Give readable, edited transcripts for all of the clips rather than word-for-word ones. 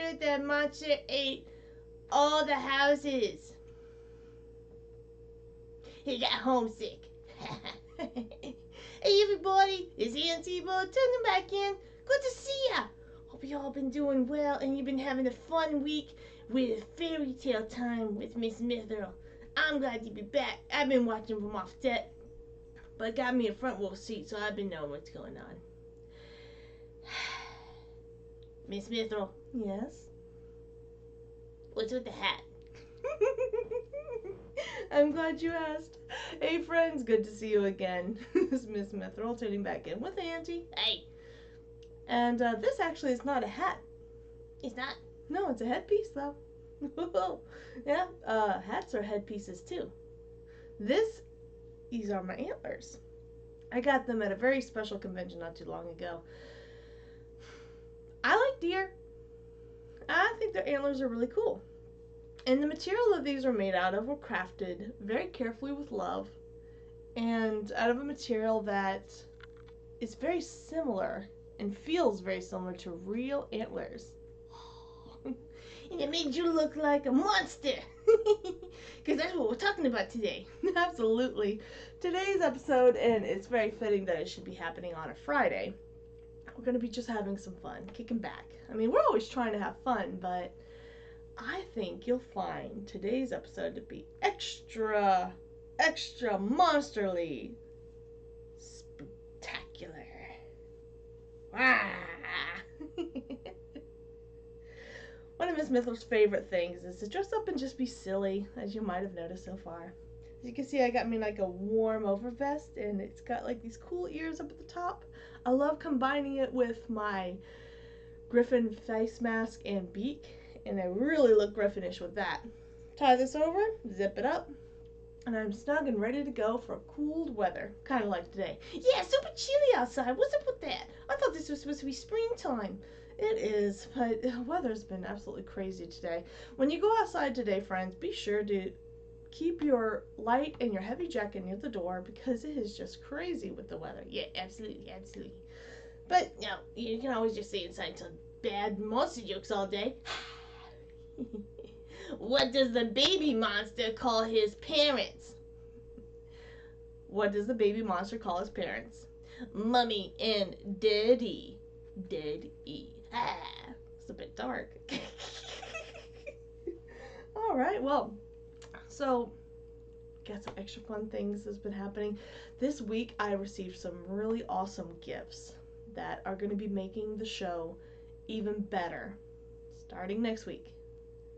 heard that monster ate all the houses. He got homesick. Hey everybody, it's Auntie Bo turning back in. Good to see ya. Hope you all been doing well and you've been having a fun week with fairy tale time with Miss Mythril. I'm glad to be back. I've been watching from off deck, but got me a front row seat, so I've been knowing what's going on. Miss Mythril. Yes? What's with the hat? I'm glad you asked. Hey friends, good to see you again. This is Miss Mythril turning back in with Auntie. Hey. And this actually is not a hat. It's not? No, it's a headpiece though. Yeah, hats are headpieces too. These are my antlers. I got them at a very special convention not too long ago. I like deer. I think their antlers are really cool. And the material that these are made out of were crafted very carefully with love and out of a material that is very similar and feels very similar to real antlers. And it made you look like a monster. Because that's what we're talking about today. Absolutely. Today's episode, and it's very fitting that it should be happening on a Friday, we're going to be just having some fun, kicking back. I mean, we're always trying to have fun, but I think you'll find today's episode to be extra monsterly spectacular. Ah! One of Miss Mythril's favorite things is to dress up and just be silly, as you might have noticed so far. As you can see, I got me like a warm overvest, and it's got like these cool ears up at the top. I love combining it with my griffin face mask and beak, and I really look griffinish with that. Tie this over, zip it up, and I'm snug and ready to go for cold weather, kind of like today. Yeah, super chilly outside. What's up with that? I thought this was supposed to be springtime. It is, but the weather's been absolutely crazy today. When you go outside today, friends, be sure to keep your light and your heavy jacket near the door because it is just crazy with the weather. Yeah, absolutely. But, you can always just stay inside and tell bad monster jokes all day. What does the baby monster call his parents? What does the baby monster call his parents? Mummy and Daddy. Daddy. It's a bit dark. Alright, well, so got some extra fun things that's been happening. This week I received some really awesome gifts that are going to be making the show even better starting next week.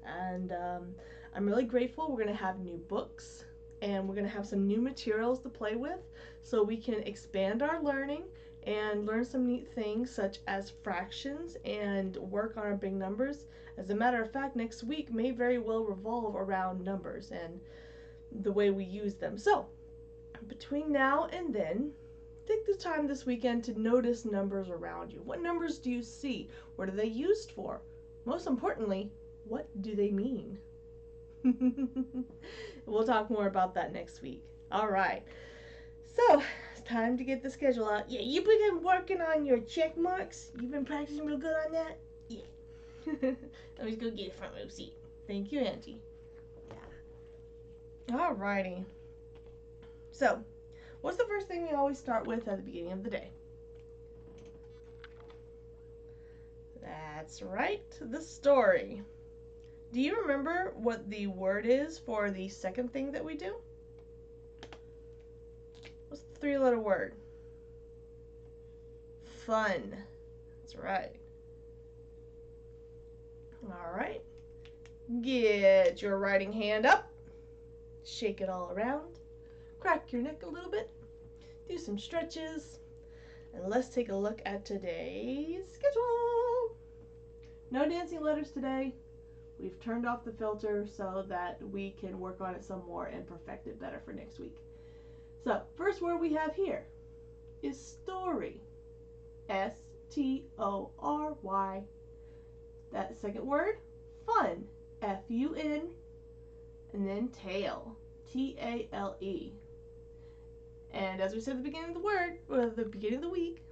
And I'm really grateful. We're going to have new books and we're going to have some new materials to play with so we can expand our learning and learn some neat things such as fractions and work on our big numbers. As a matter of fact, next week may very well revolve around numbers and the way we use them. So between now and then, take the time this weekend to notice numbers around you. What numbers do you see? What are they used for? Most importantly, what do they mean? We'll talk more about that next week. All right. So, it's time to get the schedule out. Yeah, you've been working on your check marks? You've been practicing real good on that? Yeah. Let me go get a front row seat. Thank you, Auntie. Yeah. All righty. So, what's the first thing we always start with at the beginning of the day? That's right, the story. Do you remember what the word is for the second thing that we do? What's the three-letter word? Fun. That's right. All right. Get your writing hand up. Shake it all around. Crack your neck a little bit. Do some stretches. And let's take a look at today's schedule. No dancing letters today. We've turned off the filter so that we can work on it some more and perfect it better for next week. So, first word we have here is story. S-T-O-R-Y. That second word, fun. F-U-N. And then tale. T-A-L-E. And as we said at the beginning of the word, or the beginning of the week,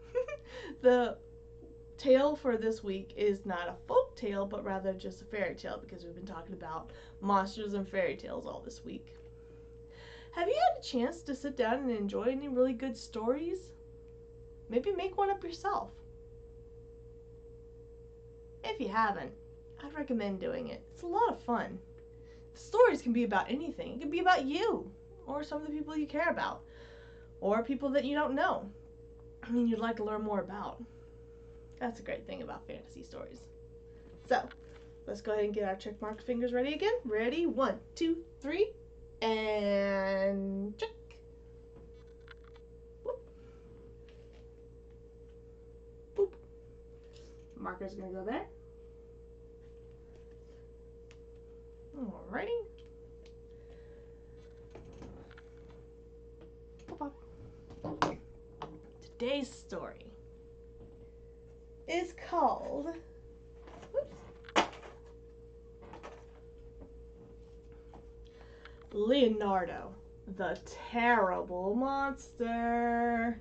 the tale for this week is not a folk folk tale, but rather just a fairy tale, because we've been talking about monsters and fairy tales all this week. Have you had a chance to sit down and enjoy any really good stories? Maybe make one up yourself. If you haven't, I'd recommend doing it. It's a lot of fun. The stories can be about anything. It can be about you, or some of the people you care about, or people that you don't know. I mean, you'd like to learn more about. That's a great thing about fantasy stories. So, let's go ahead and get our check mark fingers ready again. Ready? 1, 2, 3, and check. Boop. Boop. Marker's gonna go there. Alrighty. Today's story is called Leonardo the Terrible Monster.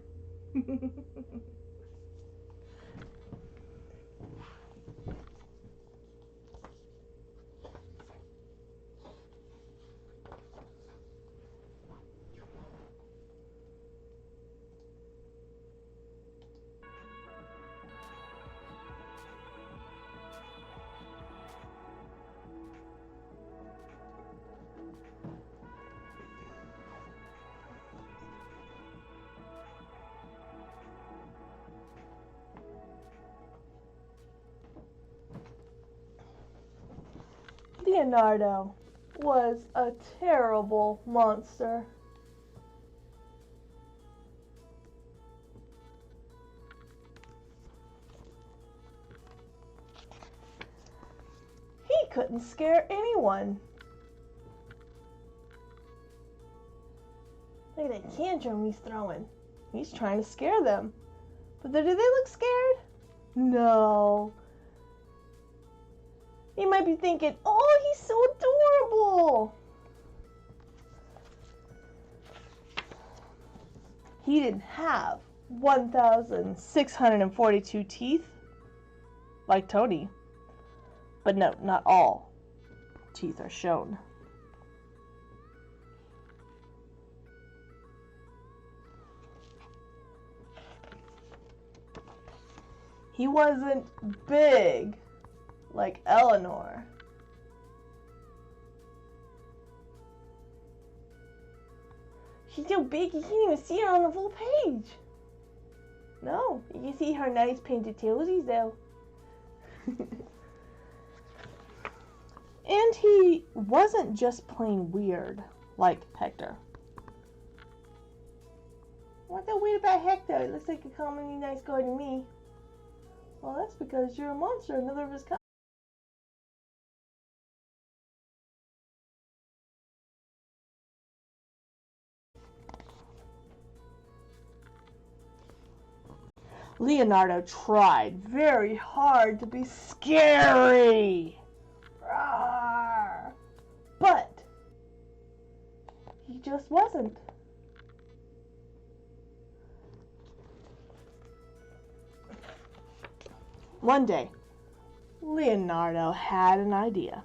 Leonardo was a terrible monster. He couldn't scare anyone. Look at that tantrum he's throwing. He's trying to scare them. But do they look scared? No. You might be thinking, oh, he's so adorable. He didn't have 1,642 teeth like Tony. But no, not all teeth are shown. He wasn't big like Eleanor. She's so big you can't even see her on the full page. No, you can see her nice painted toesies though. And he wasn't just plain weird like Hector. What's so weird about Hector? It looks like a commonly nice guy to me. Well, that's because you're a monster, another of his kind. Leonardo tried very hard to be scary. Rawr. But he just wasn't. One day, Leonardo had an idea.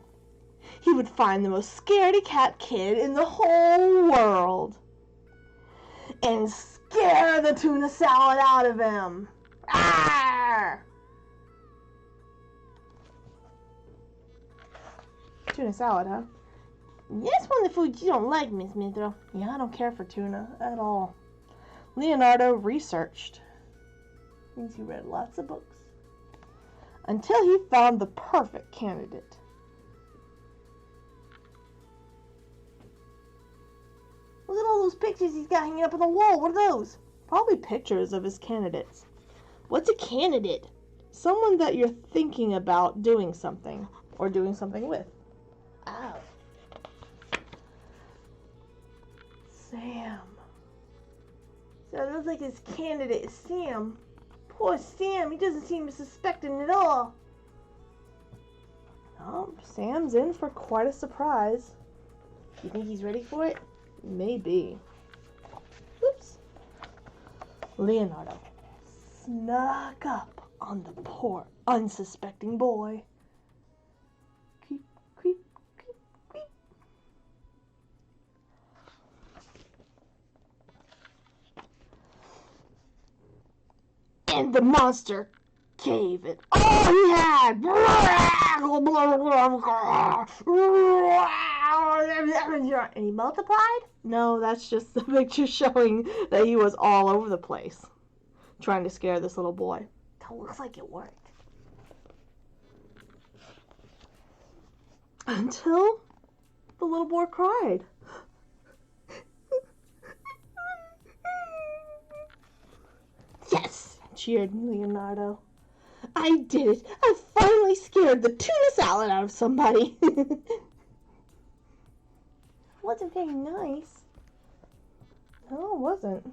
He would find the most scaredy-cat kid in the whole world and scare the tuna salad out of him. Arr! Tuna salad, huh? That's one of the foods you don't like, Miss Mythril. Yeah, I don't care for tuna at all. Leonardo researched. Means he read lots of books. Until he found the perfect candidate. Look at all those pictures he's got hanging up on the wall. What are those? Probably pictures of his candidates. What's a candidate? Someone that you're thinking about doing something or doing something with. Ow. Sam. So it looks like his candidate is Sam. Poor Sam, he doesn't seem suspecting at all. Oh, Sam's in for quite a surprise. You think he's ready for it? Maybe. Oops. Leonardo snuck up on the poor, unsuspecting boy. And the monster gave it all he had. And he multiplied? No, that's just the picture showing that he was all over the place trying to scare this little boy. That looks like it worked. Until the little boy cried. Yes, cheered Leonardo. I did it. I finally scared the tuna salad out of somebody. Wasn't very nice. No, it wasn't.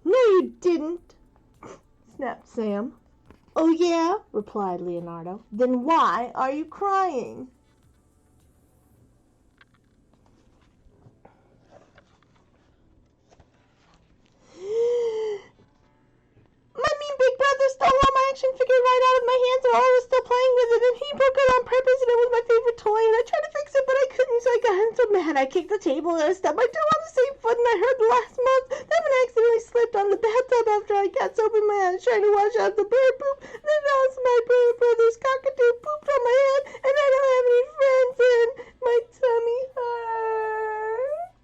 No, you didn't, snapped Sam. Oh, yeah, replied Leonardo. Then why are you crying? My mean big brother stole all my action figure right out of my hands while I was still playing with it, and he broke it on purpose, and it was my favorite toy, and I tried to fix it, but I couldn't, so I got so mad. I kicked the table, and I stubbed my toe on the same foot, and I heard the last month. Then I accidentally slipped on the bathtub after I got soap in my hands trying to wash out the bird poop. Then also my brother's cockatoo pooped on my head, and I don't have any friends, and my tummy hurts.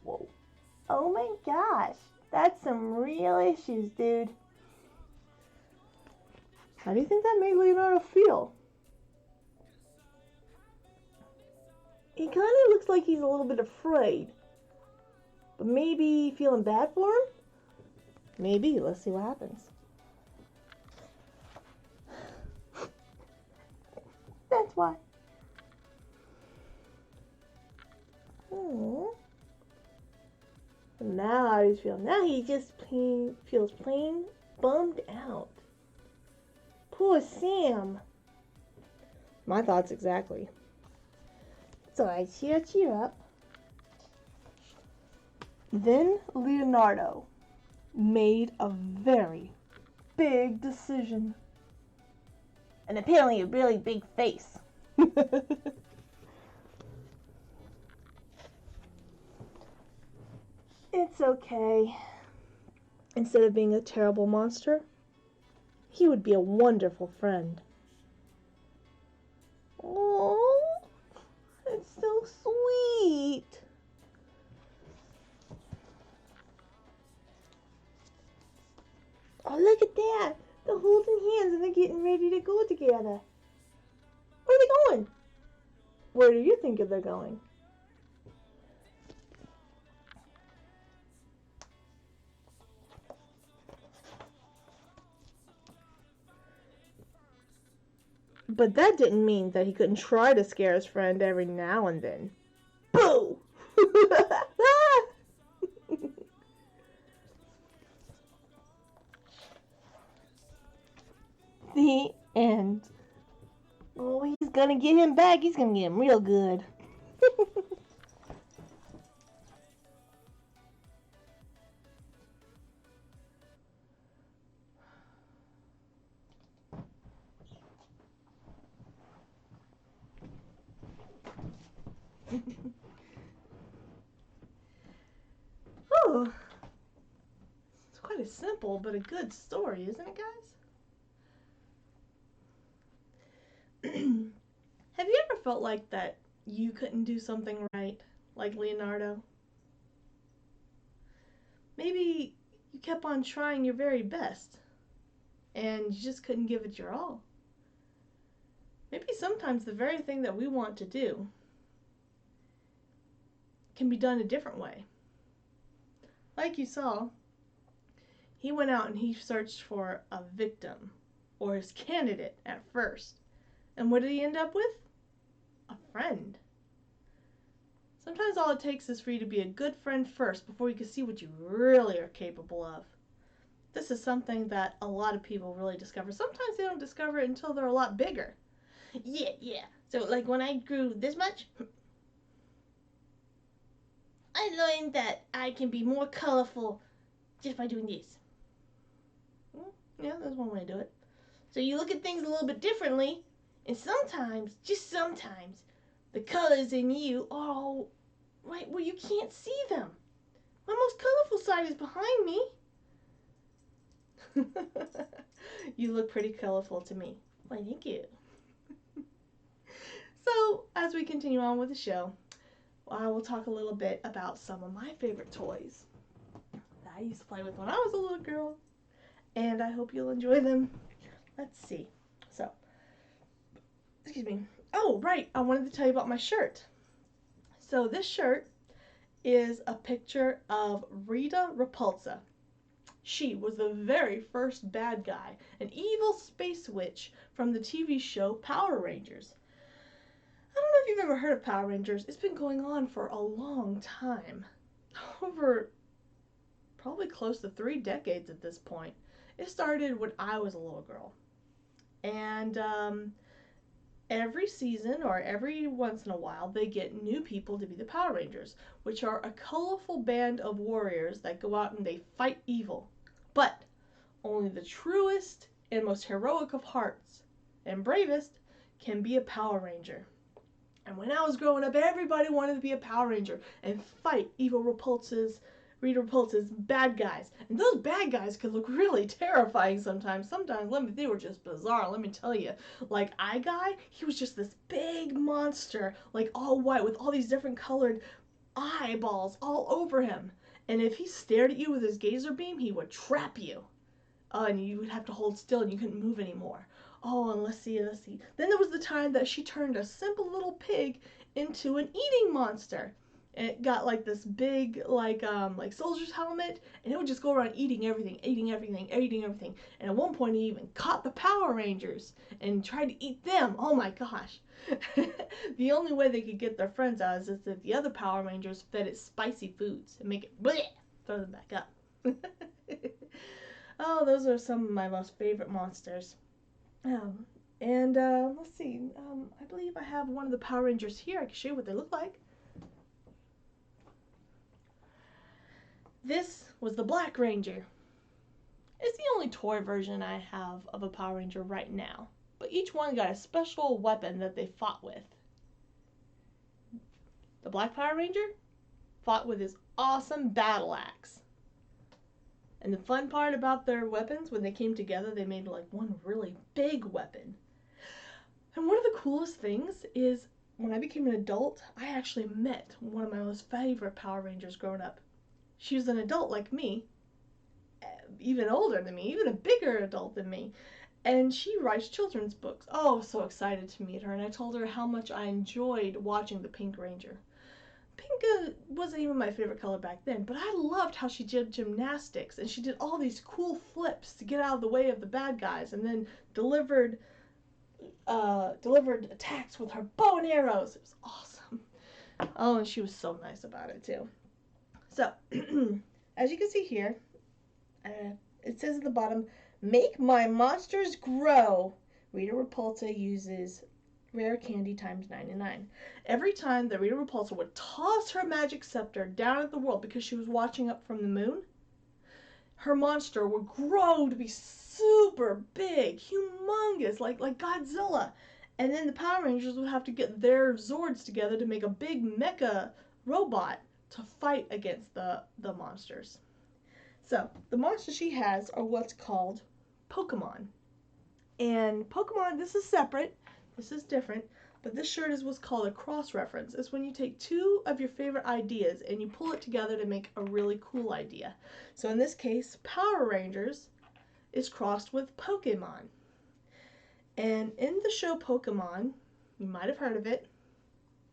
Whoa. Oh my gosh. That's some real issues, dude. How do you think that made Leonardo feel? He kind of looks like he's a little bit afraid. But maybe feeling bad for him? Maybe. Let's see what happens. That's why. Now how does he feel? Now he just feels plain bummed out. Poor Sam. My thoughts exactly. So I cheer up. Then Leonardo made a very big decision. And apparently a really big face. It's okay. Instead of being a terrible monster, he would be a wonderful friend. Oh, it's so sweet. Oh, look at that. They're holding hands and they're getting ready to go together. Where are they going? Where do you think they're going? But that didn't mean that he couldn't try to scare his friend every now and then. Boo! The end. Oh, he's gonna get him back. He's gonna get him real good. Oh, it's quite a simple but a good story, isn't it, guys? Have you ever felt like that you couldn't do something right, like Leonardo? Maybe you kept on trying your very best, and you just couldn't give it your all. Maybe sometimes the very thing that we want to do can be done a different way. Like you saw, he went out and he searched for a victim, or his candidate at first. And what did he end up with? A friend. Sometimes all it takes is for you to be a good friend first before you can see what you really are capable of. This is something that a lot of people really discover. Sometimes they don't discover it until they're a lot bigger. Yeah. So like when I grew this much, I learned that I can be more colorful just by doing this. Yeah, that's one way to do it. So you look at things a little bit differently, and sometimes, just sometimes, the colors in you are all right where you can't see them. My most colorful side is behind me. You look pretty colorful to me. Why, thank you. So, as we continue on with the show, I will talk a little bit about some of my favorite toys that I used to play with when I was a little girl. And I hope you'll enjoy them. Let's see. So, excuse me. Oh, right. I wanted to tell you about my shirt. So, this shirt is a picture of Rita Repulsa. She was the very first bad guy, an evil space witch from the TV show Power Rangers. I don't know if you've ever heard of Power Rangers. It's been going on for a long time. Over probably close to 3 decades at this point. It started when I was a little girl. And every season or every once in a while they get new people to be the Power Rangers, which are a colorful band of warriors that go out and they fight evil. But only the truest and most heroic of hearts and bravest can be a Power Ranger. And when I was growing up, everybody wanted to be a Power Ranger and fight evil Rita Repulsa's bad guys. And those bad guys could look really terrifying sometimes. Sometimes, they were just bizarre, let me tell you. Like, Eye Guy, he was just this big monster, like all white with all these different colored eyeballs all over him. And if he stared at you with his laser beam, he would trap you. And you would have to hold still and you couldn't move anymore. Oh, and let's see. Then there was the time that she turned a simple little pig into an eating monster. And it got like this big, like soldier's helmet, and it would just go around eating everything. And at one point, he even caught the Power Rangers and tried to eat them. Oh my gosh. The only way they could get their friends out is if the other Power Rangers fed it spicy foods and make it bleh, throw them back up. Oh, those are some of my most favorite monsters. Let's see. I believe I have one of the Power Rangers here. I can show you what they look like. This was the Black Ranger. It's the only toy version I have of a Power Ranger right now, but each one got a special weapon that they fought with. The Black Power Ranger fought with his awesome battle axe. And the fun part about their weapons, when they came together, they made like one really big weapon. And one of the coolest things is when I became an adult, I actually met one of my most favorite Power Rangers growing up. She was an adult like me, even older than me, even a bigger adult than me. And she writes children's books. Oh, I was so excited to meet her. And I told her how much I enjoyed watching the Pink Ranger. Pink wasn't even my favorite color back then, but I loved how she did gymnastics. And she did all these cool flips to get out of the way of the bad guys. And then delivered attacks with her bow and arrows. It was awesome. Oh, and she was so nice about it too. So, as you can see here, it says at the bottom, "Make my monsters grow." Rita Repulsa uses rare candy times 99. Every time that Rita Repulsa would toss her magic scepter down at the world because she was watching up from the moon, her monster would grow to be super big, humongous, like Godzilla. And then the Power Rangers would have to get their Zords together to make a big mecha robot to fight against the monsters. So, the monsters she has are what's called Pokemon. And Pokemon, this is separate, this is different, but this shirt is what's called a cross-reference. It's when you take two of your favorite ideas and you pull it together to make a really cool idea. So in this case, Power Rangers is crossed with Pokemon. And in the show Pokemon, you might have heard of it,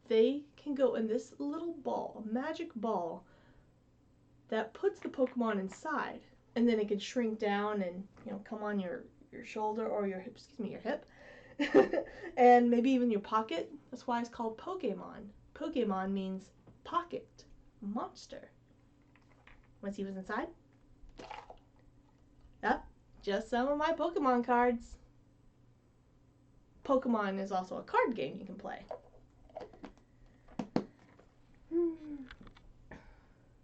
they can go in this little ball, a magic ball, that puts the Pokemon inside. And then it can shrink down and, come on your shoulder or your hip. And maybe even your pocket. That's why it's called Pokemon. Pokemon means pocket monster. Want to see what's inside? Yep, just some of my Pokemon cards. Pokemon is also a card game you can play.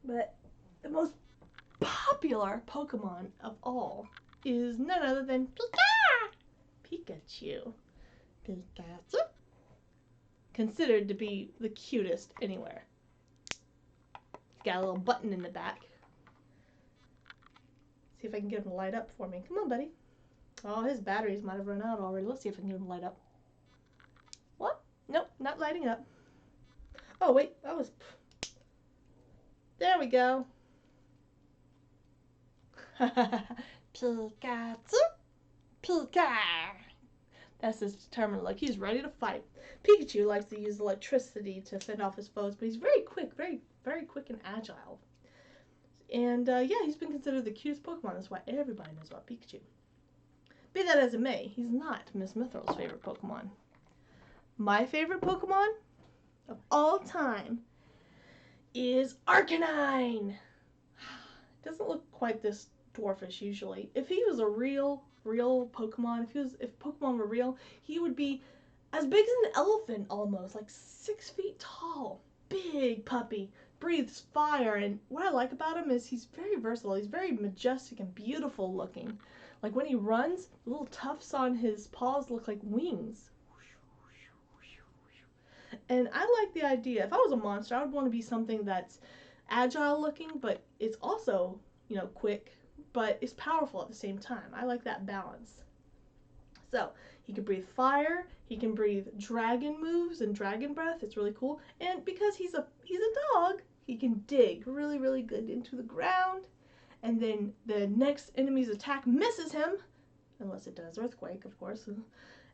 But the most popular Pokemon of all is none other than Pikachu. Pikachu. Considered to be the cutest anywhere. Got a little button in the back. See if I can get him to light up for me. Come on, buddy. Oh, his batteries might have run out already. Let's see if I can get him to light up. What? Nope, not lighting up. Oh, wait. That was... There we go. Pikachu. Pika. That's his determined look. He's ready to fight. Pikachu likes to use electricity to fend off his foes, but he's very quick, very quick and agile. And yeah, he's been considered the cutest Pokemon. That's why everybody knows about Pikachu. Be that as it may, he's not Miss Mythril's favorite Pokemon. My favorite Pokemon of all time is Arcanine. It doesn't look quite this dwarfish usually. If he was a real Pokemon, if Pokemon were real, he would be as big as an elephant almost, like 6 feet tall. Big puppy, breathes fire, and what I like about him is he's very versatile. He's very majestic and beautiful looking. Like when he runs, the little tufts on his paws look like wings. And I like the idea. If I was a monster, I would want to be something that's agile looking, but it's also, you know, quick, but it's powerful at the same time. I like that balance. So he can breathe fire, he can breathe dragon moves and dragon breath. It's really cool. And because he's a dog, he can dig really good into the ground. And then the next enemy's attack misses him, unless it does earthquake, of course.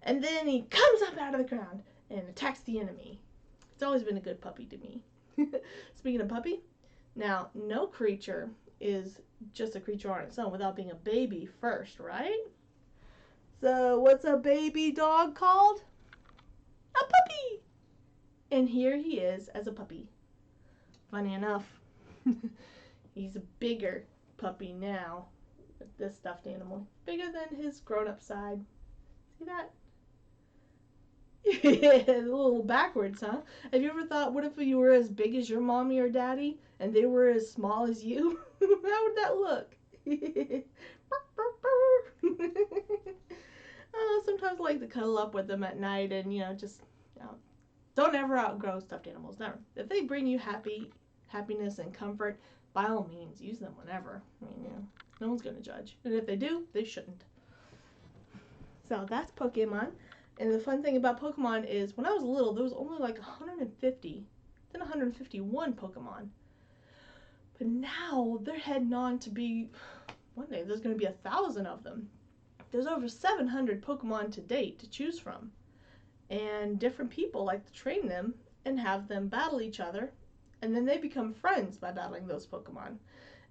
And then he comes up out of the ground and attacks the enemy. It's always been a good puppy to me. Speaking of puppy, now no creature is just a creature on its own without being a baby first, right? So what's a baby dog called? A puppy! And here he is as a puppy. Funny enough, he's a bigger puppy now with this stuffed animal. Bigger than his grown-up side. See that? Yeah, a little backwards, huh? Have you ever thought, what if you were as big as your mommy or daddy and they were as small as you? How would that look? Oh, sometimes I like to cuddle up with them at night and, you know, just, don't ever outgrow stuffed animals. Never. If they bring you happiness and comfort, by all means, use them whenever. I mean, you know, no one's going to judge. And if they do, they shouldn't. So that's Pokemon. And the fun thing about Pokemon is when I was little, there was only like 150, then 151 Pokemon. But now they're heading on to be, one day there's going to be 1,000 of them. There's over 700 Pokemon to date to choose from. And different people like to train them and have them battle each other. And then they become friends by battling those Pokemon.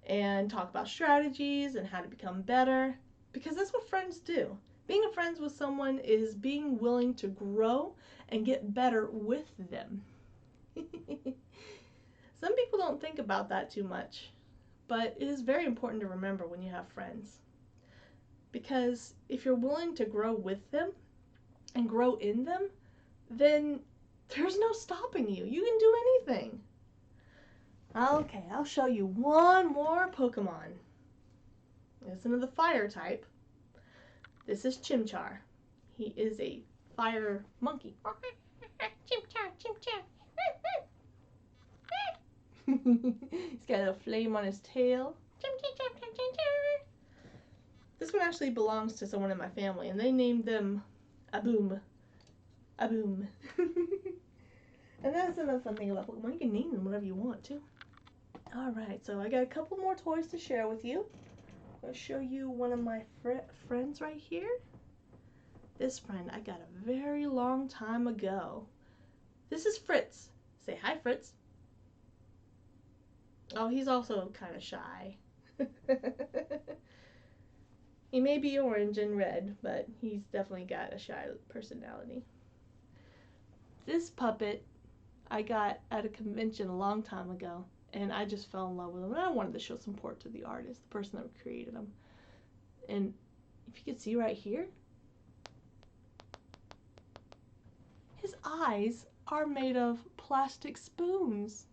And talk about strategies and how to become better. Because that's what friends do. Being friends with someone is being willing to grow and get better with them. Some people don't think about that too much, but it is very important to remember when you have friends. Because if you're willing to grow with them and grow in them, then there's no stopping you. You can do anything. Okay, I'll show you one more Pokemon. It's another fire type. This is Chimchar. He is a fire monkey. Chimchar, Chimchar. He's got a flame on his tail. This one actually belongs to someone in my family, and they named them Aboom. Aboom. And that's another fun thing about Pokemon. You can name them whatever you want to. Alright, so I got a couple more toys to share with you. I'll show you one of my friends right here. This friend I got a very long time ago. This is Fritz. Say hi, Fritz. Oh, he's also kind of shy. He may be orange and red, but he's definitely got a shy personality. This puppet I got at a convention a long time ago. And I just fell in love with him. And I wanted to show support to the artist, the person that created him. And if you can see right here, his eyes are made of plastic spoons.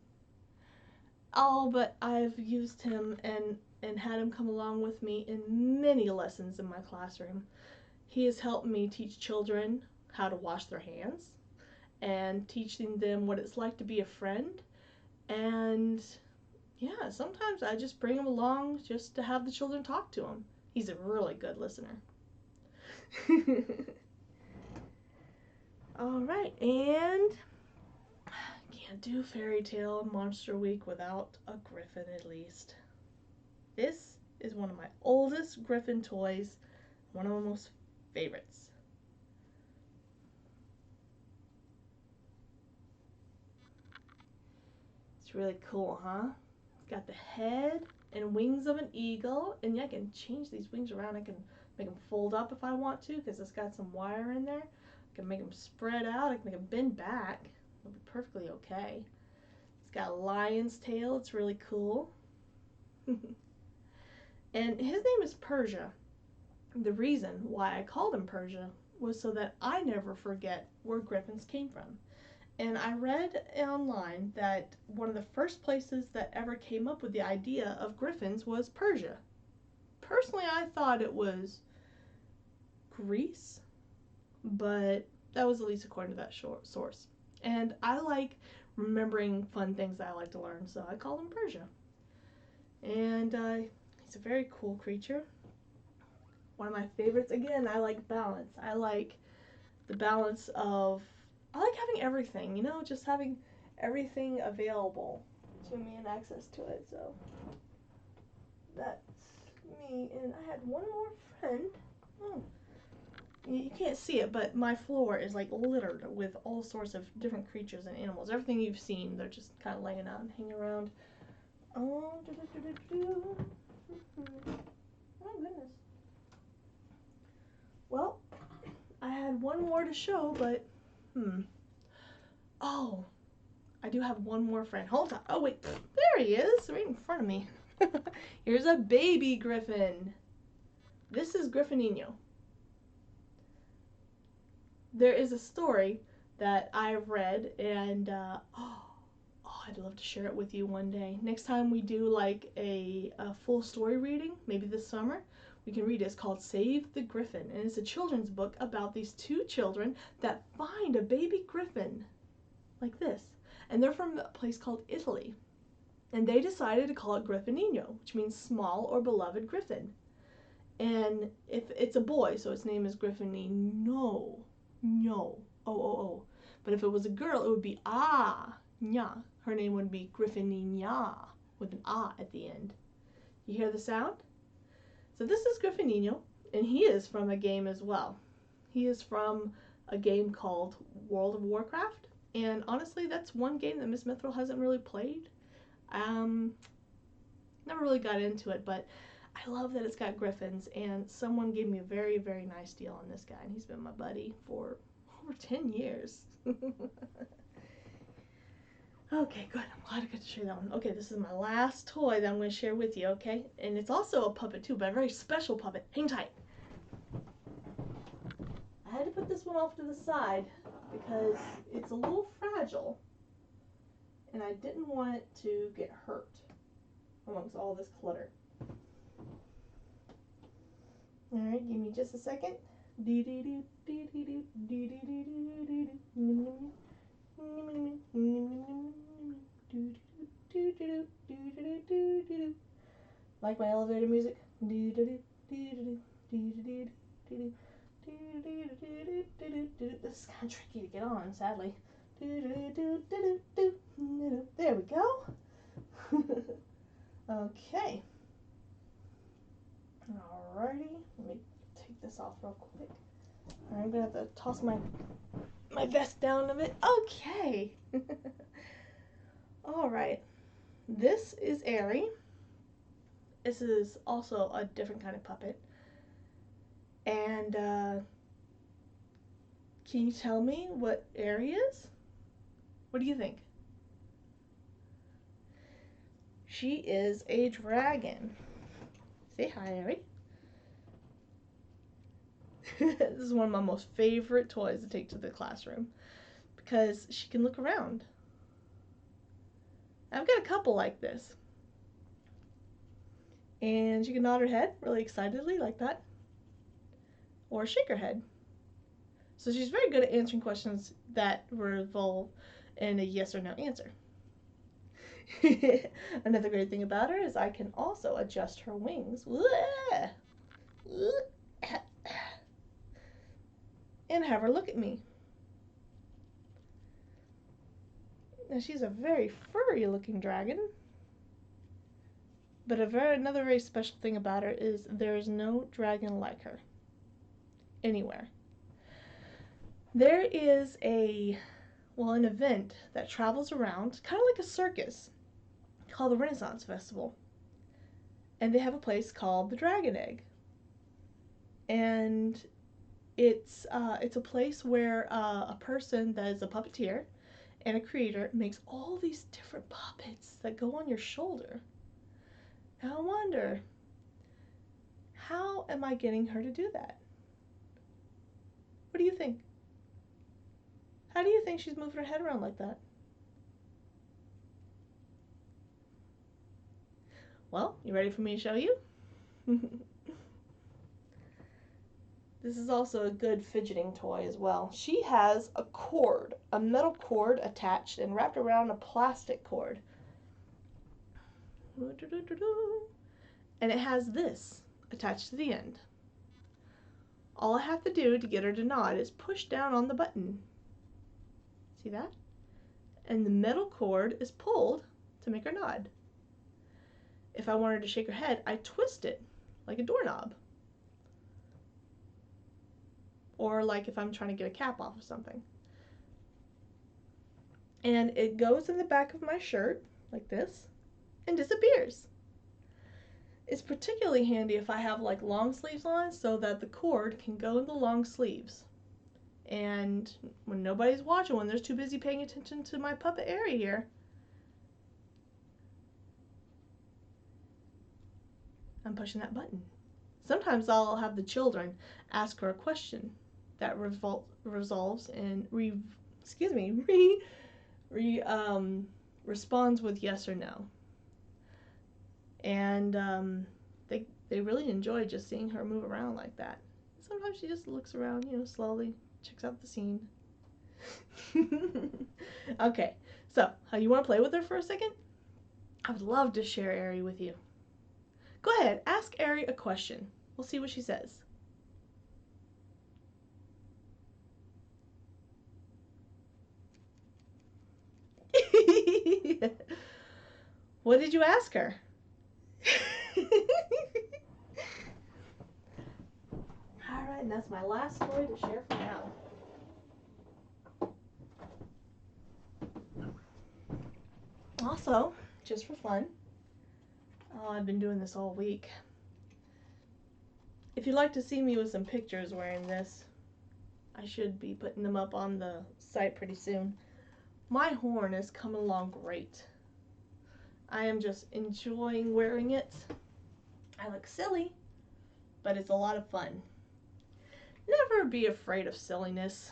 Oh, but I've used him and had him come along with me in many lessons in my classroom. He has helped me teach children how to wash their hands and teaching them what it's like to be a friend. And Yeah, sometimes I just bring him along just to have the children talk to him. He's a really good listener. Alright, and can't do fairy tale monster week without a griffin at least. This is one of my oldest griffin toys, one of my most favorites. It's really cool, huh? It's got the head and wings of an eagle, and yeah, I can change these wings around. I can make them fold up if I want to, because it's got some wire in there. I can make them spread out. I can make them bend back. It'll be perfectly okay. It's got a lion's tail. It's really cool. And his name is Persia. The reason why I called him Persia was so that I never forget where griffins came from. And I read online that one of the first places that ever came up with the idea of griffins was Persia. Personally, I thought it was Greece, but that was at least according to that source. And I like remembering fun things that I like to learn, so I call him Persia. And he's a very cool creature. One of my favorites. Again, I like balance. I like the balance of, I like having everything, you know, just having everything available to me and access to it. So that's me. And I had one more friend. Oh, you can't see it, but my floor is like littered with all sorts of different creatures and animals. Everything you've seen, they're just kind of laying out and hanging around. Oh, oh goodness. Well, I had one more to show, but oh, I do have one more friend. Hold on. Oh wait, there he is, right in front of me. Here's a baby griffin. This is Griffinino. There is a story that I've read, and I'd love to share it with you one day. Next time we do like a full story reading, maybe this summer, we can read it. It's called Save the Griffin, and it's a children's book about these two children that find a baby griffin like this. And they're from a place called Italy. And they decided to call it Griffinino, which means small or beloved griffin. And if it's a boy, so its name is Griffinino. No. Oh. But if it was a girl, it would be Nya. Her name would be Griffinina with an at the end. You hear the sound? So this is Griffinino, and he is from a game as well. He is from a game called World of Warcraft, and honestly, that's one game that Miss Mythril hasn't really played. Never really got into it, but I love that it's got griffins, and someone gave me a very, very nice deal on this guy, and he's been my buddy for over 10 years. Okay, good. I'm glad I got to share that one. Okay, this is my last toy that I'm going to share with you, okay? And it's also a puppet too, but a very special puppet. Hang tight. I had to put this one off to the side because it's a little fragile, and I didn't want it to get hurt amongst all this clutter. Alright, give me just a second. Like my elevator music. This is kind of tricky to get on, sadly. There we go. Okay. Alrighty. Let me take this off real quick. I'm gonna have to toss my vest down a bit. Okay. Alright. This is Airy. This is also a different kind of puppet. And can you tell me what Airy is? What do you think? She is a dragon. Say hi, Airy. This is one of my most favorite toys to take to the classroom because she can look around. I've got a couple like this. And she can nod her head really excitedly like that. Or shake her head. So she's very good at answering questions that revolve in a yes or no answer. Another great thing about her is I can also adjust her wings. And have her look at me. Now she's a very furry looking dragon. But another very special thing about her is there's no dragon like her. Anywhere. There is an event that travels around, kind of like a circus, called the Renaissance Festival. And they have a place called the Dragon Egg. And it's a place where a person that is a puppeteer and a creator makes all these different puppets that go on your shoulder. Now I wonder, how am I getting her to do that? What do you think? How do you think she's moving her head around like that? Well, you ready for me to show you? This is also a good fidgeting toy as well. She has a cord, a metal cord attached and wrapped around a plastic cord. And it has this attached to the end. All I have to do to get her to nod is push down on the button. See that? And the metal cord is pulled to make her nod. If I want her to shake her head, I twist it like a doorknob. Or like if I'm trying to get a cap off of something. And it goes in the back of my shirt, like this, and disappears. It's particularly handy if I have like long sleeves on, so that the cord can go in the long sleeves. And when nobody's watching, when they're too busy paying attention to my puppet area here, I'm pushing that button. Sometimes I'll have the children ask her a question that resolves and responds with yes or no. And they really enjoy just seeing her move around like that. Sometimes she just looks around, slowly, checks out the scene. Okay, so you want to play with her for a second? I would love to share Ari with you. Go ahead, ask Ari a question. We'll see what she says. What did you ask her? Alright, and that's my last story to share for now. Also, just for fun, I've been doing this all week. If you'd like to see me with some pictures wearing this, I should be putting them up on the site pretty soon. My horn is coming along great. I am just enjoying wearing it. I look silly, but it's a lot of fun. Never be afraid of silliness.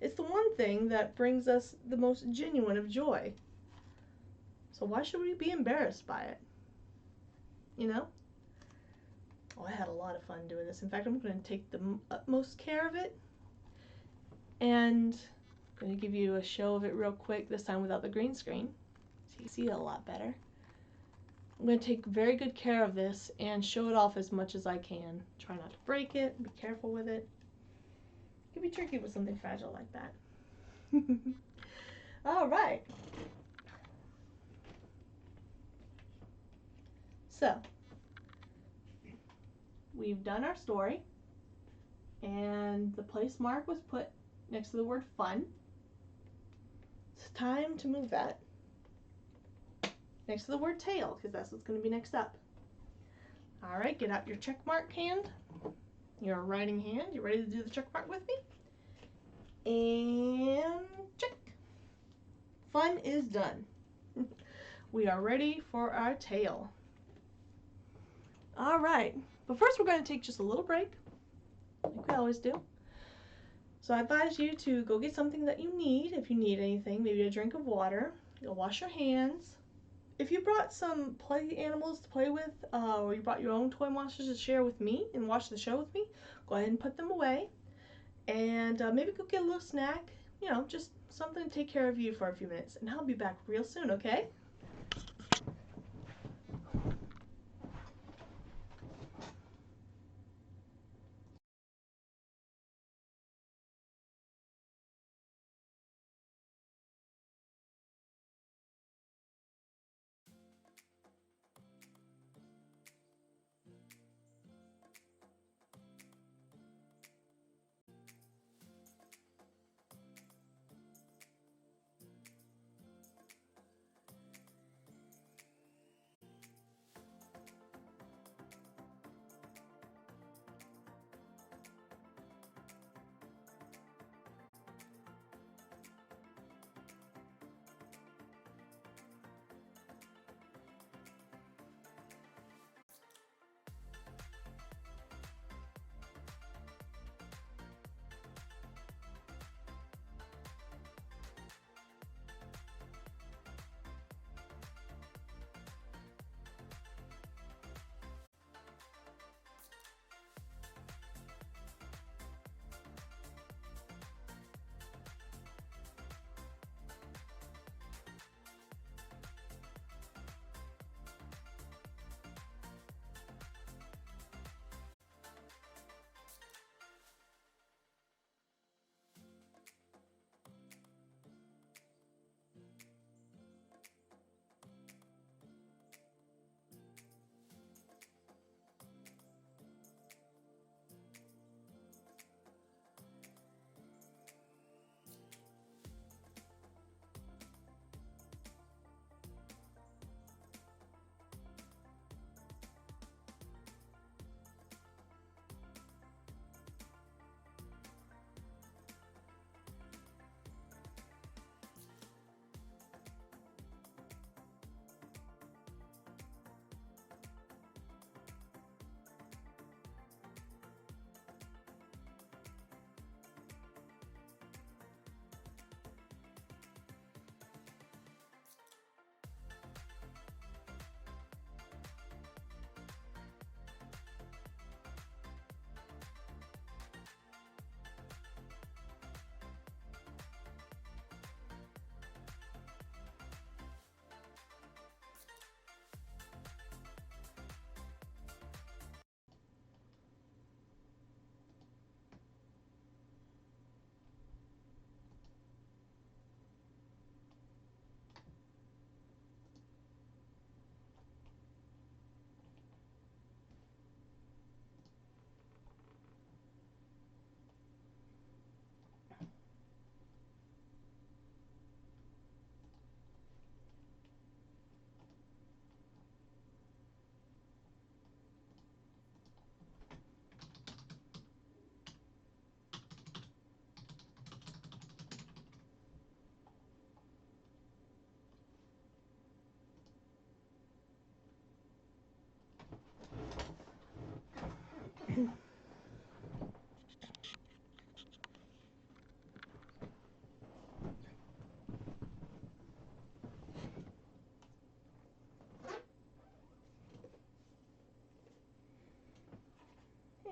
It's the one thing that brings us the most genuine of joy. So why should we be embarrassed by it? Oh, I had a lot of fun doing this. In fact, I'm going to take the utmost care of it. And I'm going to give you a show of it real quick, this time without the green screen, so you can see it a lot better. I'm going to take very good care of this and show it off as much as I can. Try not to break it, be careful with it. It can be tricky with something fragile like that. All right. So, we've done our story, and the place mark was put next to the word fun. It's time to move that next to the word tail, because that's what's going to be next up. All right, get out your check mark hand, your writing hand. You ready to do the check mark with me? And check. Fun is done. We are ready for our tail. All right, but first we're going to take just a little break, like we always do. So I advise you to go get something that you need, if you need anything, maybe a drink of water. Go wash your hands. If you brought some play animals to play with, or you brought your own toy monsters to share with me and watch the show with me, go ahead and put them away. And maybe go get a little snack, just something to take care of you for a few minutes. And I'll be back real soon, okay?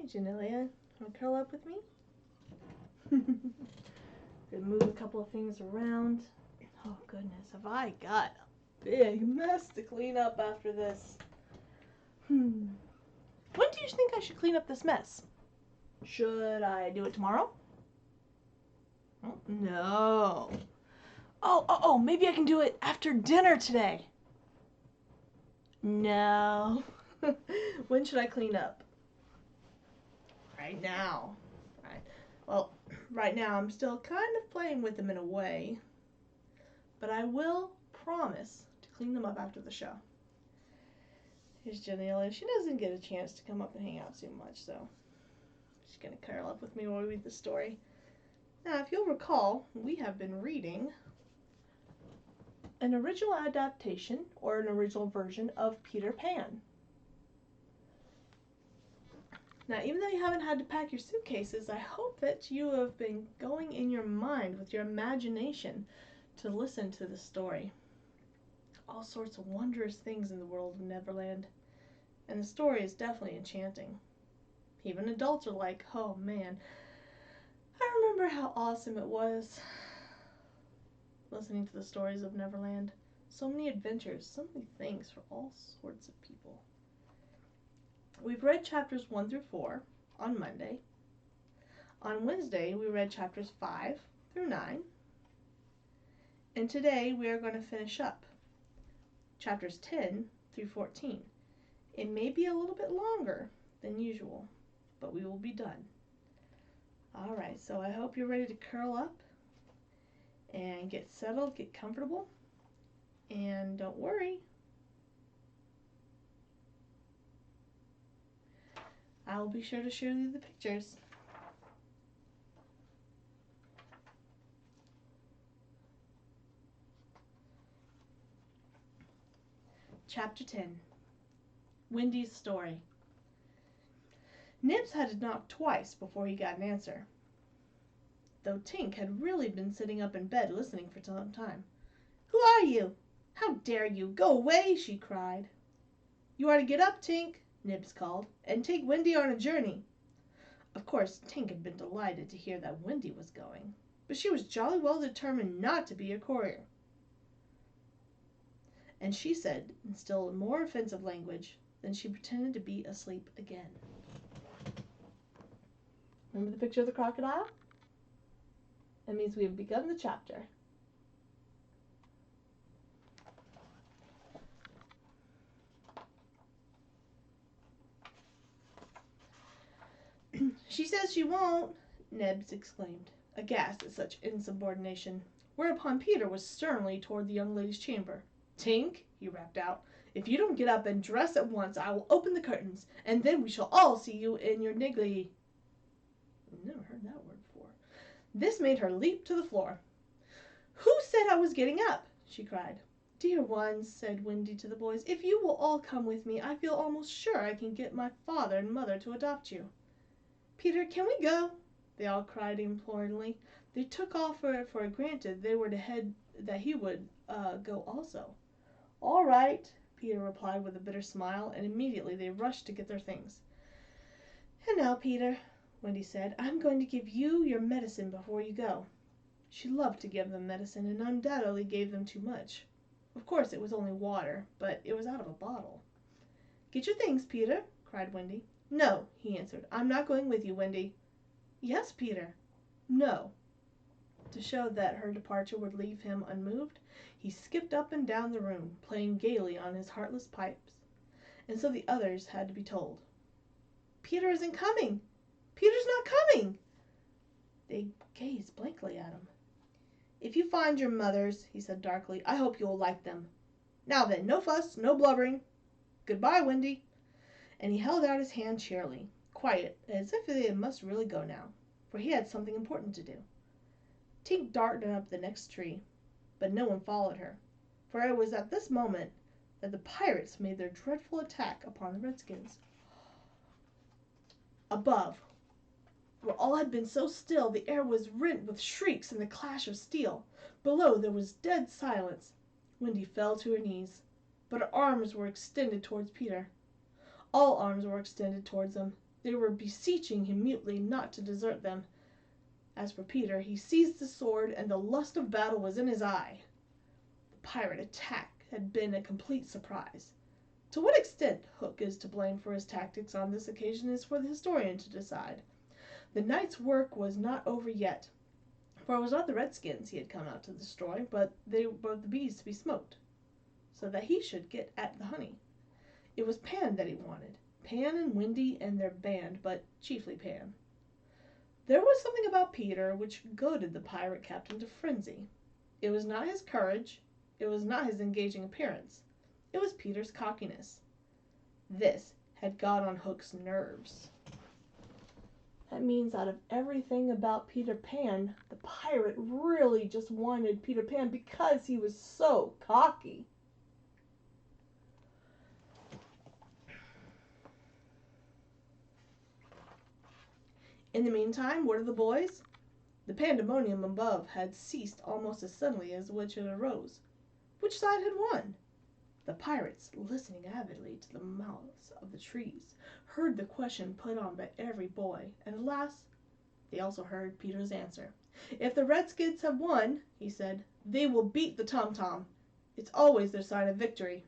Hey, Janelia, want to curl up with me? Gonna move a couple of things around. Oh goodness, have I got a big mess to clean up after this. When do you think I should clean up this mess? Should I do it tomorrow? Oh, no. Oh, maybe I can do it after dinner today. No. When should I clean up? Right now. Right. Well, right now I'm still kind of playing with them in a way, but I will promise to clean them up after the show. Here's Janelia. She doesn't get a chance to come up and hang out too much, so she's going to curl up with me while we read the story. Now, if you'll recall, we have been reading an original adaptation or an original version of Peter Pan. Now, even though you haven't had to pack your suitcases, I hope that you have been going in your mind with your imagination to listen to the story. All sorts of wondrous things in the world of Neverland, and the story is definitely enchanting. Even adults are like, oh man, I remember how awesome it was listening to the stories of Neverland. So many adventures, so many things for all sorts of people. We've read chapters 1 through 4 on Monday. On Wednesday, we read chapters 5 through 9. And today, we are going to finish up chapters 10 through 14. It may be a little bit longer than usual, but we will be done. Alright, so I hope you're ready to curl up and get settled, get comfortable, and don't worry, I will be sure to show you the pictures. Chapter 10, Wendy's Story. Nibs had to knock twice before he got an answer, though Tink had really been sitting up in bed listening for some time. "Who are you? How dare you? Go away!" she cried. "You are to get up, Tink," Nibs called, "and take Wendy on a journey." Of course, Tink had been delighted to hear that Wendy was going, but she was jolly well determined not to be a courier. And she said, in still more offensive language, then she pretended to be asleep again. Remember the picture of the crocodile? That means we have begun the chapter. "She says she won't," Nibs exclaimed, aghast at such insubordination, whereupon Peter was sternly toward the young lady's chamber. "Tink," he rapped out, "if you don't get up and dress at once, I will open the curtains, and then we shall all see you in your niggly." I've never heard that word before. This made her leap to the floor. "Who said I was getting up?" she cried. "Dear ones," said Wendy to the boys, "if you will all come with me, I feel almost sure I can get my father and mother to adopt you." "Peter, can we go?" they all cried imploringly. They took all for granted they were to head that he would go also. "All right," Peter replied with a bitter smile, and immediately they rushed to get their things. "And now, Peter," Wendy said, "I'm going to give you your medicine before you go." She loved to give them medicine, and undoubtedly gave them too much. Of course it was only water, but it was out of a bottle. "Get your things, Peter," cried Wendy. "No," he answered. "I'm not going with you, Wendy." "Yes, Peter." "No." To show that her departure would leave him unmoved, he skipped up and down the room, playing gaily on his heartless pipes, and so the others had to be told. "Peter isn't coming! Peter's not coming!" They gazed blankly at him. "If you find your mothers," he said darkly, "I hope you'll like them. Now then, no fuss, no blubbering. Goodbye, Wendy." And he held out his hand cheerily, quiet, as if they must really go now, for he had something important to do. Tink darted up the next tree, but no one followed her, for it was at this moment that the pirates made their dreadful attack upon the redskins. Above, where all had been so still, the air was rent with shrieks and the clash of steel. Below there was dead silence. Wendy fell to her knees, but her arms were extended towards Peter. All arms were extended towards him. They were beseeching him mutely not to desert them. As for Peter, he seized the sword, and the lust of battle was in his eye. The pirate attack had been a complete surprise. To what extent Hook is to blame for his tactics on this occasion is for the historian to decide. The night's work was not over yet, for it was not the redskins he had come out to destroy, but the bees to be smoked, so that he should get at the honey. It was Pan that he wanted, Pan and Windy and their band, but chiefly Pan. There was something about Peter which goaded the pirate captain to frenzy. It was not his courage, it was not his engaging appearance, it was Peter's cockiness. This had got on Hook's nerves. That means out of everything about Peter Pan, the pirate really just wanted Peter Pan because he was so cocky. In the meantime, what of the boys? The pandemonium above had ceased almost as suddenly as which it arose. Which side had won? The pirates, listening avidly to the mouths of the trees, heard the question put on by every boy, and at last they also heard Peter's answer. If the redskins have won, he said, they will beat the tom-tom. It's always their sign of victory.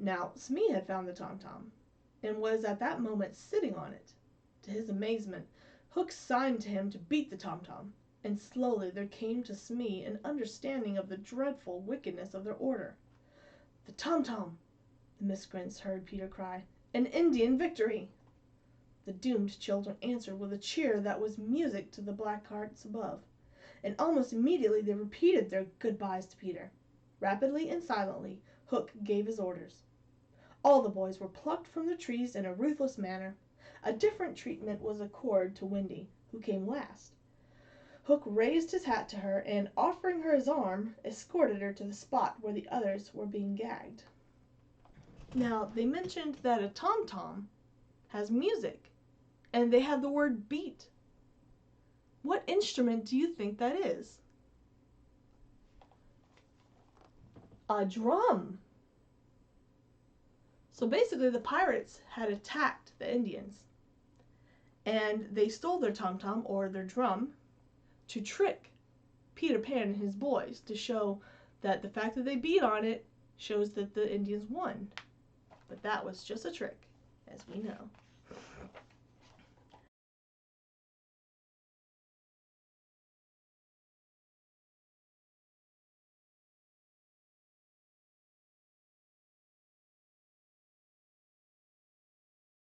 Now, Smee had found the tom-tom, and was at that moment sitting on it. To his amazement, Hook signed to him to beat the tom-tom, and slowly there came to Smee an understanding of the dreadful wickedness of their order. The tom-tom, the miscreants heard Peter cry. An Indian victory! The doomed children answered with a cheer that was music to the black hearts above, and almost immediately they repeated their goodbyes to Peter. Rapidly and silently, Hook gave his orders. All the boys were plucked from the trees in a ruthless manner. A different treatment was accorded to Windy, who came last. Hook raised his hat to her, and, offering her his arm, escorted her to the spot where the others were being gagged. Now, they mentioned that a tom-tom has music, and they had the word beat. What instrument do you think that is? A drum. So basically, the pirates had attacked the Indians, and they stole their tom-tom, or their drum, to trick Peter Pan and his boys, to show that the fact that they beat on it shows that the Indians won. But that was just a trick, as we know.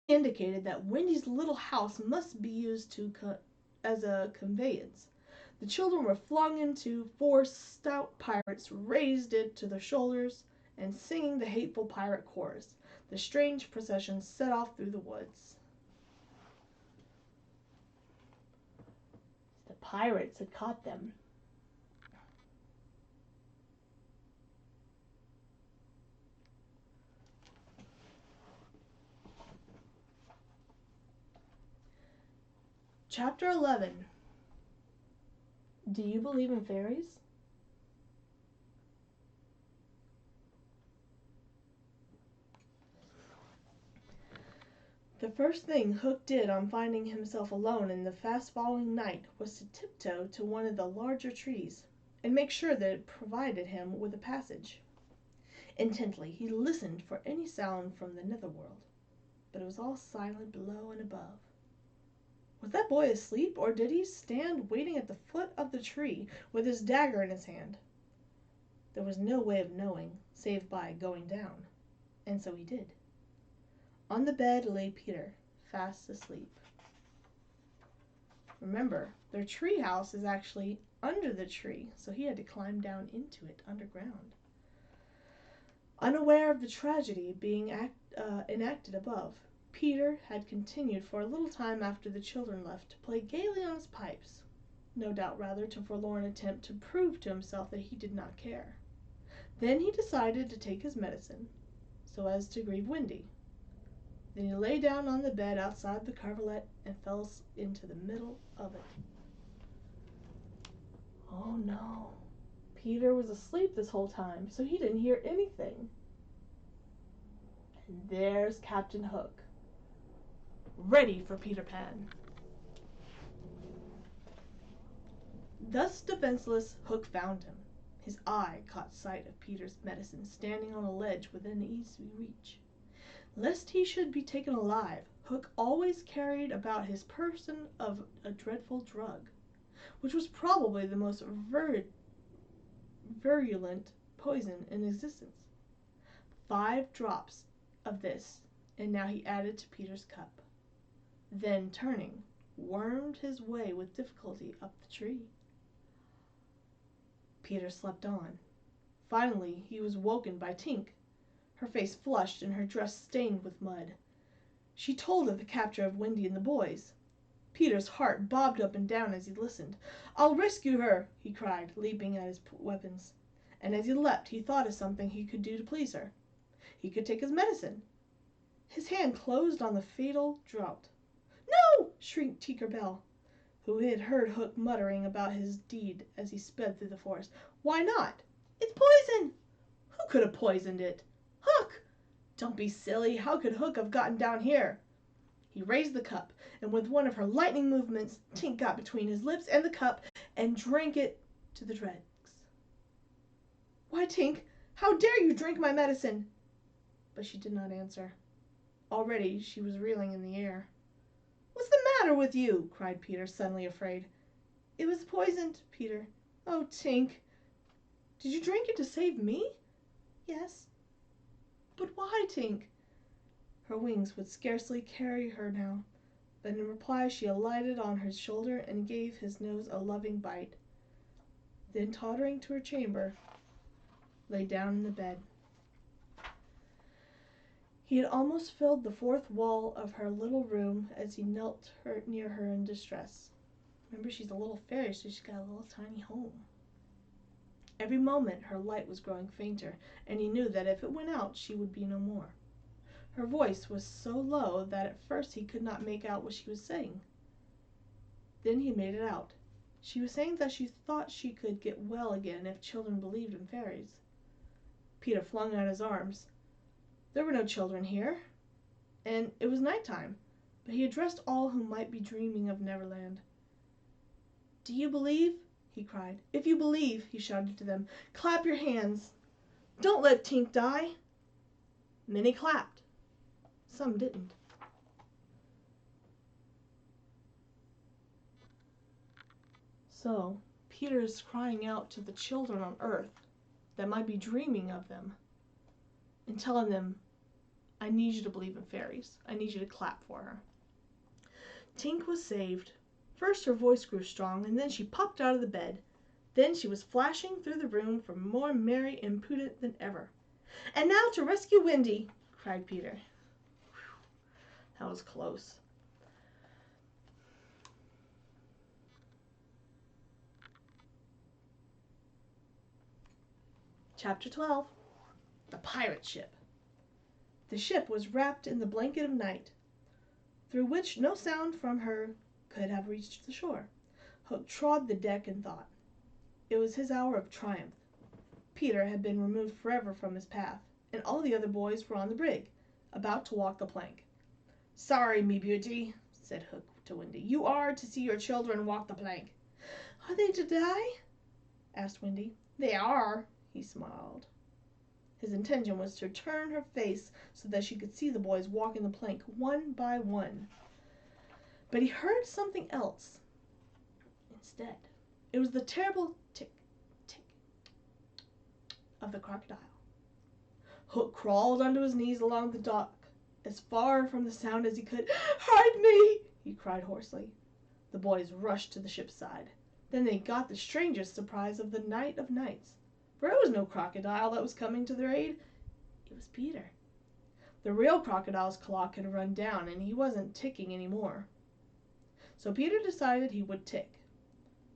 Indicated that Windy's little house must be used as a conveyance. The children were flung into. 4 stout pirates raised it to their shoulders, and singing the hateful pirate chorus, the strange procession set off through the woods. The pirates had caught them. Chapter 11. Do you believe in fairies? The first thing Hook did on finding himself alone in the fast-falling night was to tiptoe to one of the larger trees, and make sure that it provided him with a passage. Intently he listened for any sound from the netherworld, but it was all silent below and above. Was that boy asleep, or did he stand waiting at the foot of the tree with his dagger in his hand? There was no way of knowing, save by going down, and so he did. On the bed lay Peter, fast asleep. Remember, their tree house is actually under the tree, so he had to climb down into it underground. Unaware of the tragedy being enacted above, Peter had continued for a little time after the children left to play gaily on his pipes, no doubt rather to forlorn attempt to prove to himself that he did not care. Then he decided to take his medicine, so as to grieve Windy. Then he lay down on the bed outside the coverlet and fell into the middle of it. Oh no, Peter was asleep this whole time, so he didn't hear anything. And there's Captain Hook. ready for Peter Pan. Thus defenseless, Hook found him. His eye caught sight of Peter's medicine standing on a ledge within easy reach. Lest he should be taken alive, Hook always carried about his person of a dreadful drug, which was probably the most virulent poison in existence. 5 drops of this, and now he added to Peter's cup. Then, turning, wormed his way with difficulty up the tree. Peter slept on. Finally, he was woken by Tink, her face flushed and her dress stained with mud. She told of the capture of Wendy and the boys. Peter's heart bobbed up and down as he listened. "I'll rescue her," he cried, leaping at his weapons. And as he leapt, he thought of something he could do to please her. He could take his medicine. His hand closed on the fatal draught. "No!" shrieked Tinker Bell, who had heard Hook muttering about his deed as he sped through the forest. "Why not?" "It's poison!" "Who could have poisoned it?" "Hook!" "Don't be silly. How could Hook have gotten down here?" He raised the cup, and with one of her lightning movements, Tink got between his lips and the cup and drank it to the dregs. "Why, Tink, how dare you drink my medicine?" But she did not answer. Already she was reeling in the air. "What's the matter with you?" cried Peter, suddenly afraid. "It was poisoned, Peter." "Oh, Tink, did you drink it to save me?" "Yes." "But why, Tink?" Her wings would scarcely carry her now, but in reply she alighted on his shoulder and gave his nose a loving bite. Then, tottering to her chamber, lay down in the bed. He had almost filled the 4th wall of her little room as he knelt near her in distress. Remember, she's a little fairy, so she's got a little tiny home. Every moment her light was growing fainter, and he knew that if it went out she would be no more. Her voice was so low that at first he could not make out what she was saying. Then he made it out. She was saying that she thought she could get well again if children believed in fairies. Peter flung out his arms. There were no children here, and it was night time, but he addressed all who might be dreaming of Neverland. "Do you believe?" he cried. "If you believe," he shouted to them, "clap your hands. Don't let Tink die." Many clapped. Some didn't. So Peter is crying out to the children on Earth that might be dreaming of them and telling them, "I need you to believe in fairies. I need you to clap for her." Tink was saved. First her voice grew strong, and then she popped out of the bed. Then she was flashing through the room for more merry impudent than ever. "And now to rescue Wendy," cried Peter. Whew, that was close. Chapter 12. The Pirate Ship. The ship was wrapped in the blanket of night, through which no sound from her could have reached the shore. Hook trod the deck and thought. It was his hour of triumph. Peter had been removed forever from his path, and all the other boys were on the brig, about to walk the plank. "Sorry, me beauty," said Hook to Wendy. "You are to see your children walk the plank." "Are they to die?" asked Wendy. "They are," he smiled. His intention was to turn her face so that she could see the boys walking the plank one by one. But he heard something else instead. It was the terrible tick, tick of the crocodile. Hook crawled onto his knees along the dock, as far from the sound as he could. "Hide me!" he cried hoarsely. The boys rushed to the ship's side. Then they got the strangest surprise of the night of nights. For it was no crocodile that was coming to their aid. It was Peter. The real crocodile's clock had run down, and he wasn't ticking any more. So Peter decided he would tick.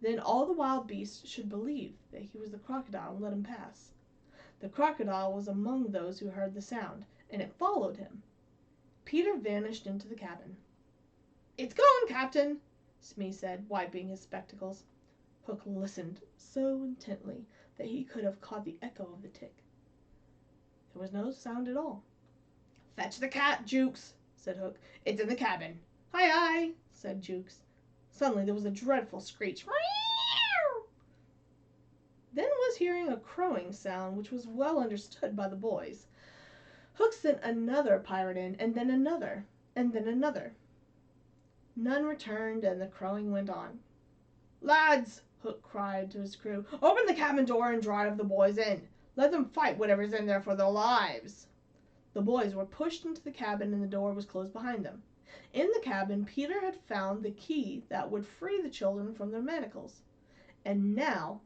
Then all the wild beasts should believe that he was the crocodile and let him pass. The crocodile was among those who heard the sound, and it followed him. Peter vanished into the cabin. "It's gone, Captain," Smee said, wiping his spectacles. Hook listened so intently that he could have caught the echo of the tick. There was no sound at all. "Fetch the cat, Jukes," said Hook. "It's in the cabin." Aye, aye, said Jukes. Suddenly there was a dreadful screech. Then was hearing a crowing sound which was well understood by the boys. Hook sent another pirate in, and then another, and then another. None returned, and the crowing went on. Lads, Hook cried to his crew, open the cabin door and drive the boys in. Let them fight whatever's in there for their lives. The boys were pushed into the cabin and the door was closed behind them. In the cabin, Peter had found the key that would free the children from their manacles. And now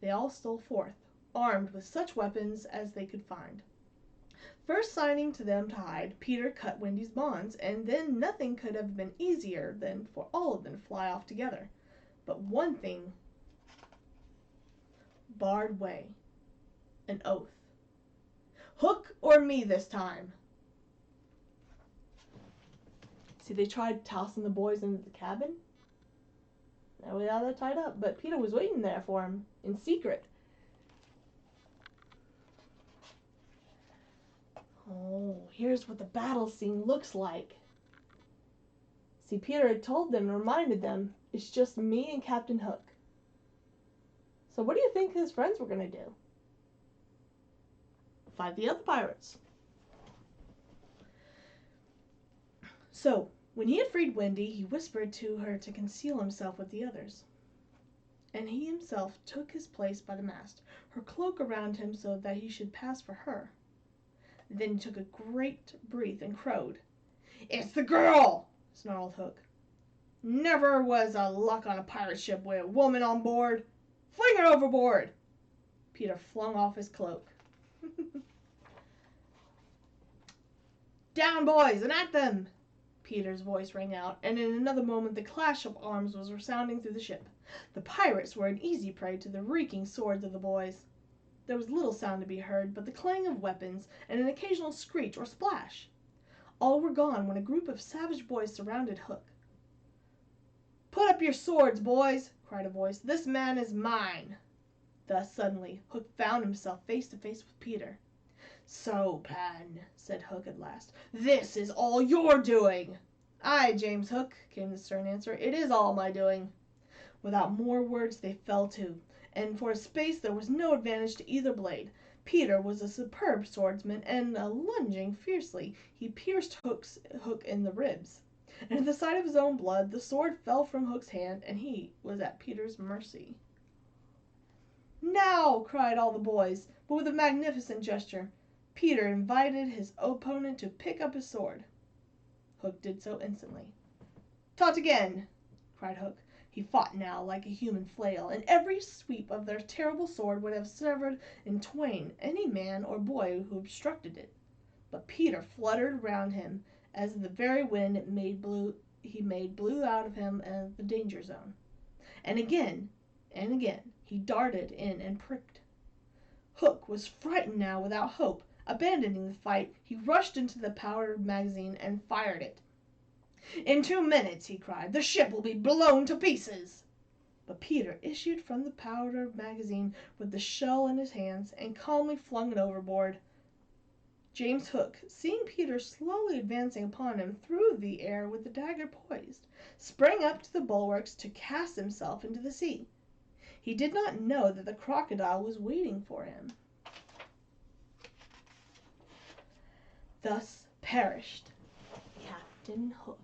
they all stole forth, armed with such weapons as they could find. First signing to them to hide, Peter cut Wendy's bonds, and then nothing could have been easier than for all of them to fly off together. But one thing barred way: an oath. Hook or me this time. See, they tried tossing the boys into the cabin. Now we had it tied up, but Peter was waiting there for him in secret. Oh, here's what the battle scene looks like. See, Peter had told them and reminded them, it's just me and Captain Hook. So what do you think his friends were going to do? Fight the other pirates. So, when he had freed Wendy, he whispered to her to conceal himself with the others. And he himself took his place by the mast, her cloak around him so that he should pass for her. Then he took a great breath and crowed. It's the girl, snarled Hook. Never was a luck on a pirate ship with a woman on board. Fling her overboard. Peter flung off his cloak. Down, boys, and at them! Peter's voice rang out, and in another moment the clash of arms was resounding through the ship. The pirates were an easy prey to the reeking swords of the boys. There was little sound to be heard but the clang of weapons and an occasional screech or splash. All were gone when a group of savage boys surrounded Hook. Put up your swords, boys, cried a voice. This man is mine. Thus suddenly Hook found himself face to face with Peter. So, Pan, said Hook at last, this is all your doing. Aye, James Hook, came the stern answer, it is all my doing. Without more words they fell to, and for a space there was no advantage to either blade. Peter was a superb swordsman, and lunging fiercely, he pierced Hook in the ribs. And at the sight of his own blood, the sword fell from Hook's hand, and he was at Peter's mercy. Now, cried all the boys, but with a magnificent gesture. Peter invited his opponent to pick up his sword. Hook did so instantly. Taut again, cried Hook. He fought now like a human flail, and every sweep of their terrible sword would have severed in twain any man or boy who obstructed it. But Peter fluttered round him as the very wind he made blew out of him the danger zone. And again, he darted in and pricked. Hook was frightened now without hope. Abandoning the fight, he rushed into the powder magazine and fired it. In 2 minutes, he cried, the ship will be blown to pieces. But Peter issued from the powder magazine with the shell in his hands and calmly flung it overboard. James Hook, seeing Peter slowly advancing upon him through the air with the dagger poised, sprang up to the bulwarks to cast himself into the sea. He did not know that the crocodile was waiting for him. Thus perished Captain Hook.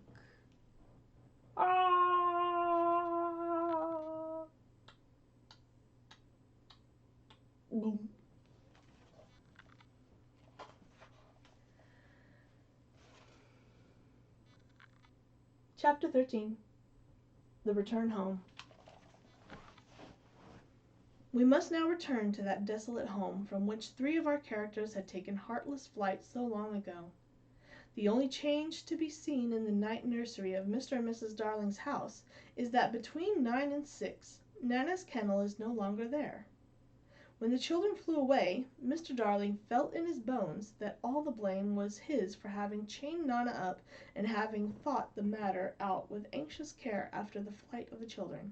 Chapter 13. The Return Home. We must now return to that desolate home from which 3 of our characters had taken heartless flight so long ago. The only change to be seen in the night nursery of Mr. and Mrs. Darling's house is that between 9 and 6, Nana's kennel is no longer there. When the children flew away, Mr. Darling felt in his bones that all the blame was his for having chained Nana up and having thought the matter out with anxious care after the flight of the children.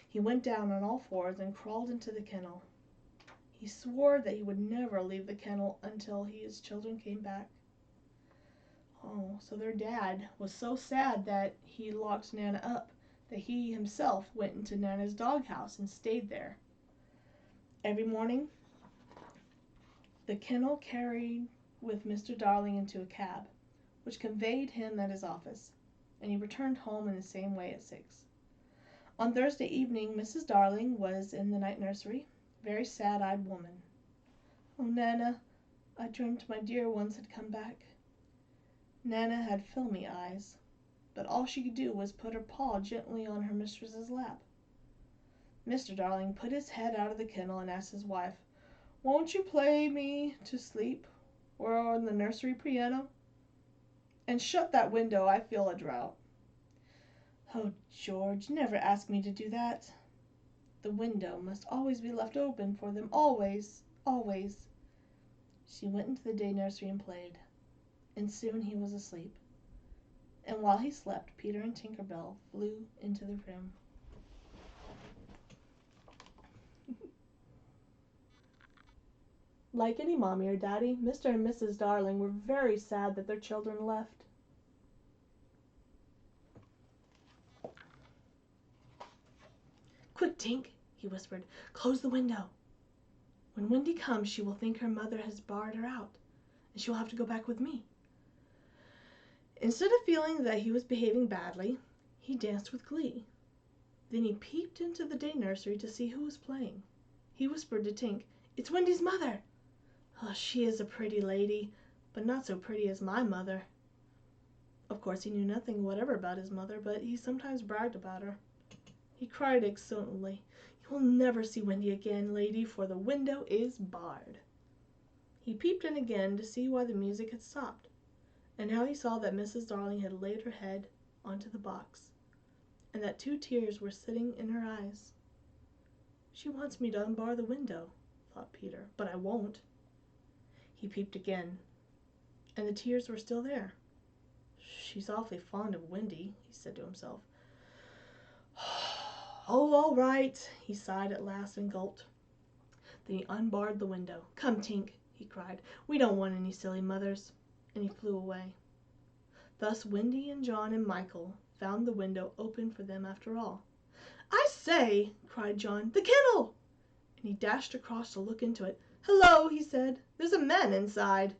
He went down on all fours and crawled into the kennel. He swore that he would never leave the kennel until his children came back. Oh, so their dad was so sad that he locked Nana up that he himself went into Nana's doghouse and stayed there. Every morning, the kennel carried with Mr. Darling into a cab, which conveyed him at his office, and he returned home in the same way at 6. On Thursday evening, Mrs. Darling was in the night nursery, a very sad-eyed woman. "Oh, Nana, I dreamt my dear ones had come back." Nana had filmy eyes, but all she could do was put her paw gently on her mistress's lap. Mr. Darling put his head out of the kennel and asked his wife, "Won't you play me to sleep, or on the nursery piano? And shut that window, I feel a draught." "Oh, George, never ask me to do that." "The window must always be left open for them, always, always." She went into the day nursery and played, and soon he was asleep. And while he slept, Peter and Tinker Bell flew into the room. Like any mommy or daddy, Mr. and Mrs. Darling were very sad that their children left. "Quick, Tink," he whispered, "close the window. When Wendy comes, she will think her mother has barred her out, and she will have to go back with me." Instead of feeling that he was behaving badly, he danced with glee. Then he peeped into the day nursery to see who was playing. He whispered to Tink, "It's Wendy's mother. Oh, she is a pretty lady, but not so pretty as my mother." Of course, he knew nothing whatever about his mother, but he sometimes bragged about her. He cried exultantly, "You will never see Wendy again, lady, for the window is barred." He peeped in again to see why the music had stopped, and now he saw that Mrs. Darling had laid her head onto the box, and that 2 tears were sitting in her eyes. "She wants me to unbar the window," thought Peter, "but I won't." He peeped again, and the tears were still there. "She's awfully fond of Wendy," he said to himself. "Oh, all right," he sighed at last and gulped. Then he unbarred the window. "Come, Tink," he cried, "we don't want any silly mothers," and he flew away. Thus Wendy and John and Michael found the window open for them after all. "I say," cried John, "the kennel!" And he dashed across to look into it. "Hello," he said, "there's a man inside."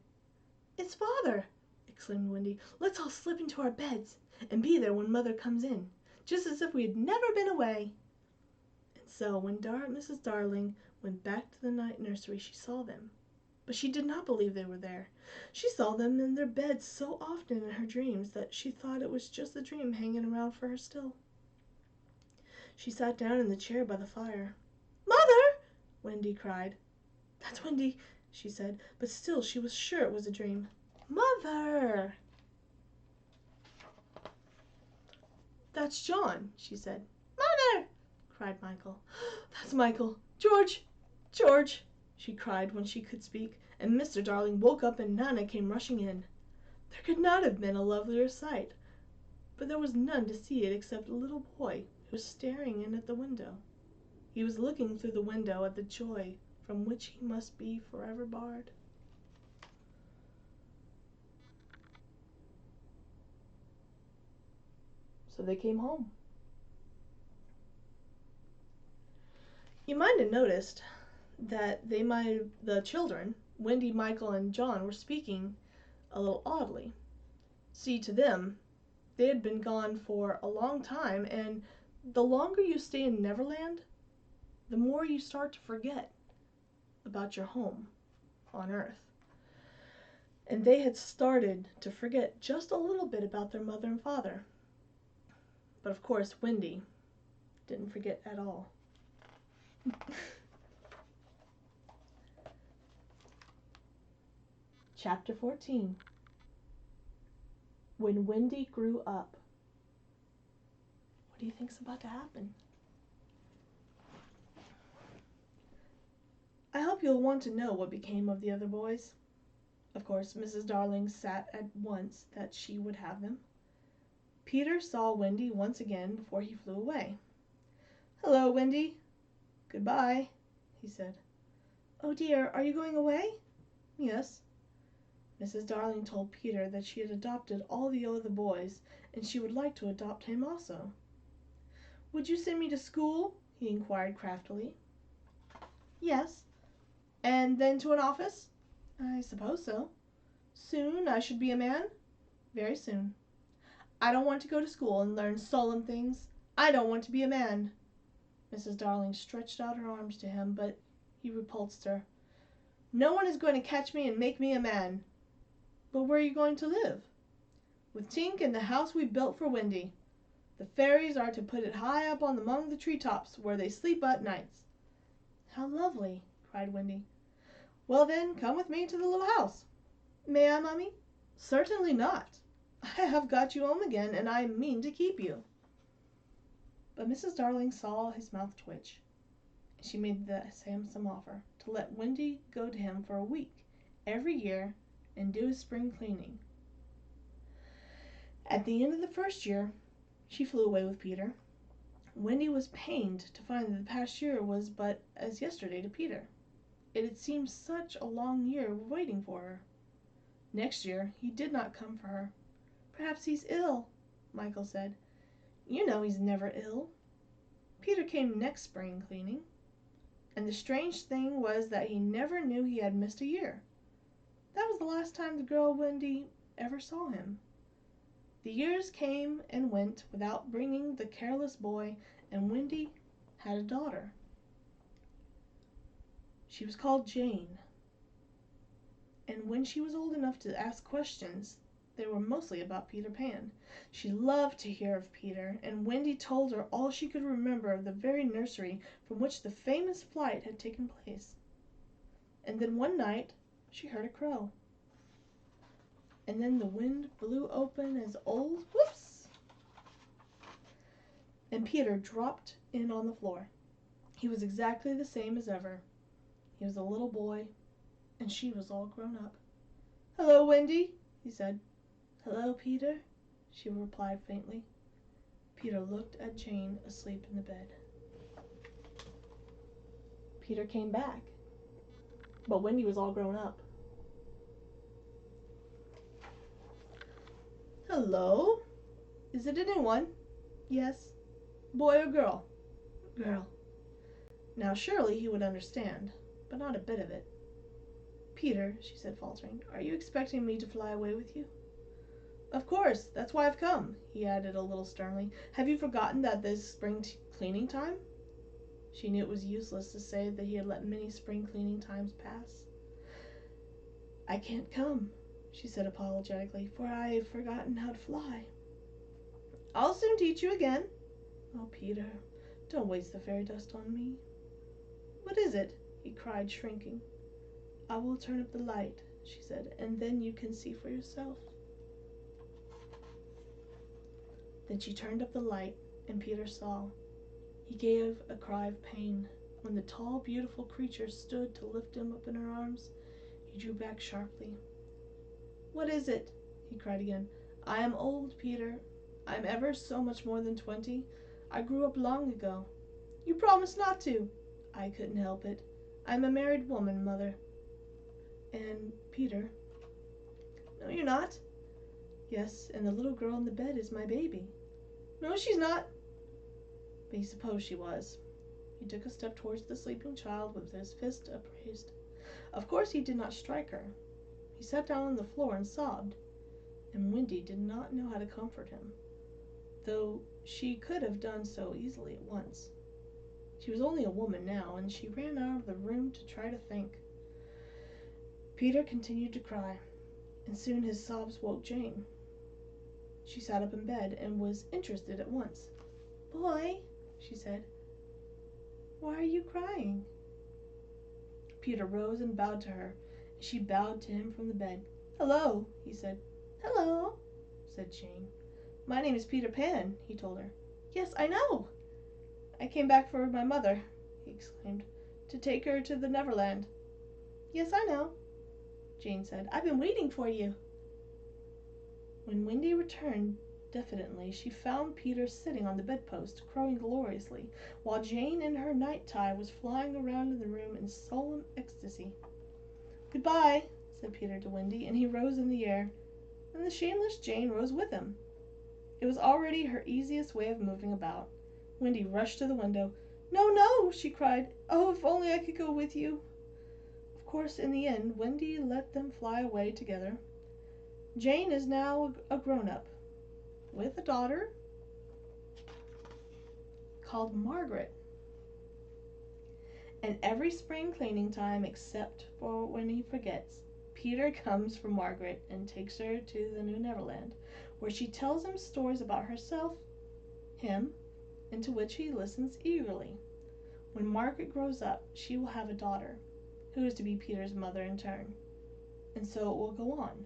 "It's Father!" exclaimed Wendy. "Let's all slip into our beds and be there when Mother comes in, just as if we had never been away." And so when Mrs. Darling went back to the night nursery, she saw them. But she did not believe they were there. She saw them in their beds so often in her dreams that she thought it was just a dream hanging around for her still. She sat down in the chair by the fire. "Mother!" Wendy cried. "That's Wendy," she said, but still she was sure it was a dream. "Mother!" "That's John," she said. "Mother!" cried Michael. "That's Michael. George! George!" she cried when she could speak, and Mr. Darling woke up and Nana came rushing in. There could not have been a lovelier sight, but there was none to see it except a little boy who was staring in at the window. He was looking through the window at the joy from which he must be forever barred. So they came home. You might have noticed that the children, Wendy, Michael, and John, were speaking a little oddly. See, to them, they had been gone for a long time, and the longer you stay in Neverland, the more you start to forget about your home on Earth. And they had started to forget just a little bit about their mother and father. But of course, Wendy didn't forget at all. Chapter 14. When Wendy Grew Up. What do you think's about to happen? I hope you'll want to know what became of the other boys. Of course, Mrs. Darling sat at once that she would have them. Peter saw Wendy once again before he flew away. "Hello, Wendy." "Goodbye," he said. "Oh dear, are you going away?" "Yes." Mrs. Darling told Peter that she had adopted all the other boys, and she would like to adopt him also. "Would you send me to school?" he inquired craftily. "Yes." "And then to an office?" "I suppose so." "Soon I should be a man?" "Very soon." "I don't want to go to school and learn solemn things. I don't want to be a man." Mrs. Darling stretched out her arms to him, but he repulsed her. "No one is going to catch me and make me a man." "But where are you going to live?" "With Tink in the house we built for Wendy. The fairies are to put it high up among the treetops, where they sleep at nights." "How lovely!" cried Wendy. "Well then, come with me to the little house." "May I, Mummy?" "Certainly not. I have got you home again, and I mean to keep you." But Mrs. Darling saw his mouth twitch. She made the handsome offer to let Wendy go to him for a week every year and do his spring cleaning. At the end of the first year, she flew away with Peter. Wendy was pained to find that the past year was but as yesterday to Peter. It had seemed such a long year waiting for her. Next year he did not come for her. "Perhaps he's ill," Michael said. "You know he's never ill." Peter came next spring cleaning, and the strange thing was that he never knew he had missed a year. That was the last time the girl Wendy ever saw him. The years came and went without bringing the careless boy, and Wendy had a daughter. She was called Jane, and when she was old enough to ask questions, they were mostly about Peter Pan. She loved to hear of Peter, and Wendy told her all she could remember of the very nursery from which the famous flight had taken place. And then one night she heard a crow. And then the wind blew open as old whoops, and Peter dropped in on the floor. He was exactly the same as ever. He was a little boy, and she was all grown up. "Hello, Wendy," he said. "Hello, Peter," she replied faintly. Peter looked at Jane asleep in the bed. Peter came back, but Wendy was all grown up. "Hello. Is it a new one?" "Yes." "Boy or girl?" "Girl." Now surely he would understand, but not a bit of it. "Peter," she said, faltering, "are you expecting me to fly away with you?" "Of course. That's why I've come," he added a little sternly. "Have you forgotten that this spring cleaning time?" She knew it was useless to say that he had let many spring cleaning times pass. "I can't come," she said apologetically, "for I've forgotten how to fly." "I'll soon teach you again." "Oh, Peter, don't waste the fairy dust on me." "What is it?" he cried, shrinking. "I will turn up the light," she said, "and then you can see for yourself." Then she turned up the light, and Peter saw. He gave a cry of pain. When the tall, beautiful creature stood to lift him up in her arms, he drew back sharply. "What is it?" he cried again. "I am old, Peter. I am ever so much more than 20. I grew up long ago." "You promised not to." "I couldn't help it. I'm a married woman, Mother." "And Peter." "No, you're not." "Yes, and the little girl in the bed is my baby." "No, she's not." But he supposed she was. He took a step towards the sleeping child with his fist upraised. Of course he did not strike her. He sat down on the floor and sobbed, and Wendy did not know how to comfort him, though she could have done so easily at once. She was only a woman now, and she ran out of the room to try to think. Peter continued to cry, and soon his sobs woke Jane. She sat up in bed and was interested at once. "Boy," she said, "why are you crying?" Peter rose and bowed to her, and she bowed to him from the bed. "Hello," he said. "Hello," said Jane. "My name is Peter Pan," he told her. "Yes, I know." "I came back for my mother," he exclaimed, "to take her to the Neverland." "Yes, I know," Jane said. "I've been waiting for you." When Wendy returned diffidently, she found Peter sitting on the bedpost, crowing gloriously, while Jane in her night tie was flying around in the room in solemn ecstasy. "Goodbye," said Peter to Wendy, and he rose in the air, and the shameless Jane rose with him. It was already her easiest way of moving about. Wendy rushed to the window. "No, no!" she cried. "Oh, if only I could go with you!" Of course, in the end, Wendy let them fly away together. Jane is now a grown-up, with a daughter called Margaret. And every spring cleaning time, except for when he forgets, Peter comes for Margaret and takes her to the New Neverland, where she tells him stories about herself, him, and to which he listens eagerly. When Margaret grows up, she will have a daughter, who is to be Peter's mother in turn. And so it will go on,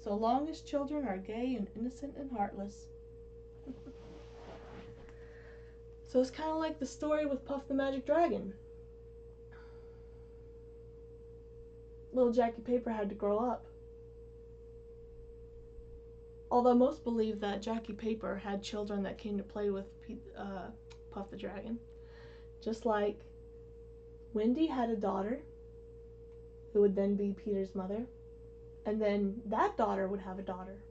so long as children are gay and innocent and heartless. So it's kind of like the story with Puff the Magic Dragon. Little Jackie Paper had to grow up. Although most believe that Jackie Paper had children that came to play with Puff the Dragon. Just like Wendy had a daughter who would then be Peter's mother. And then that daughter would have a daughter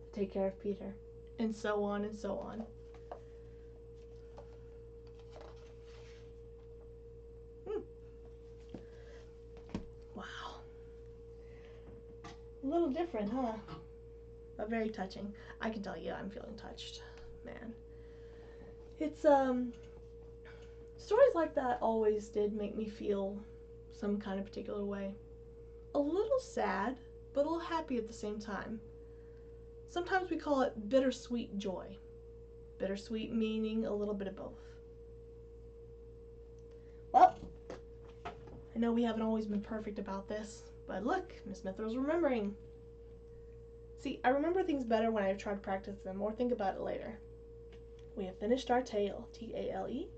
to take care of Peter. And so on and so on. Wow. A little different, huh? But very touching. I can tell you I'm feeling touched. Man. It's, stories like that always did make me feel some kind of particular way. A little sad, but a little happy at the same time. Sometimes we call it bittersweet joy. Bittersweet meaning a little bit of both. Well, I know we haven't always been perfect about this, but look, Miss Mythril's remembering. See, I remember things better when I try to practice them or think about it later. We have finished our tale, T-A-L-E.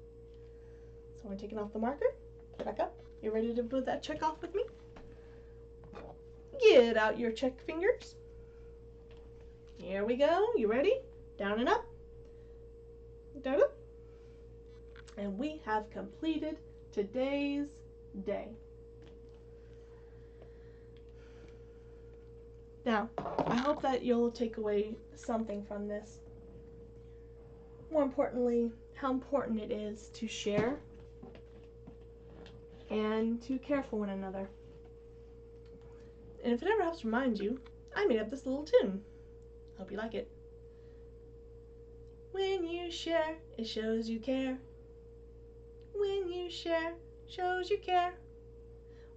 So we're taking off the marker. Back up. You ready to put that check off with me? Get out your check fingers. Here we go. You ready? Down and up. Down up. And we have completed today's day. Now, I hope that you'll take away something from this. More importantly, how important it is to share and to care for one another. And if it ever helps remind you, I made up this little tune. Hope you like it. When you share, it shows you care. When you share, shows you care.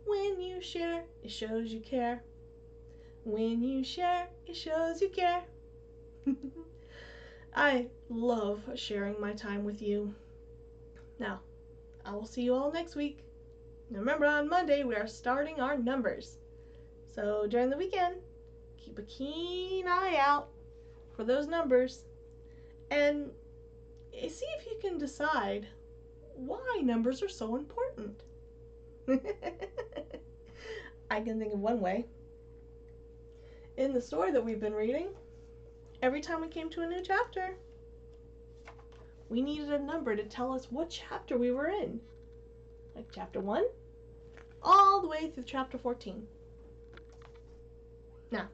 When you share, it shows you care. When you share, it shows you care. I love sharing my time with you. Now, I will see you all next week. Remember, on Monday, we are starting our numbers. So during the weekend, keep a keen eye out for those numbers and see if you can decide why numbers are so important. I can think of one way. In the story that we've been reading, every time we came to a new chapter, we needed a number to tell us what chapter we were in. Like chapter 1, all the way through chapter 14. Now,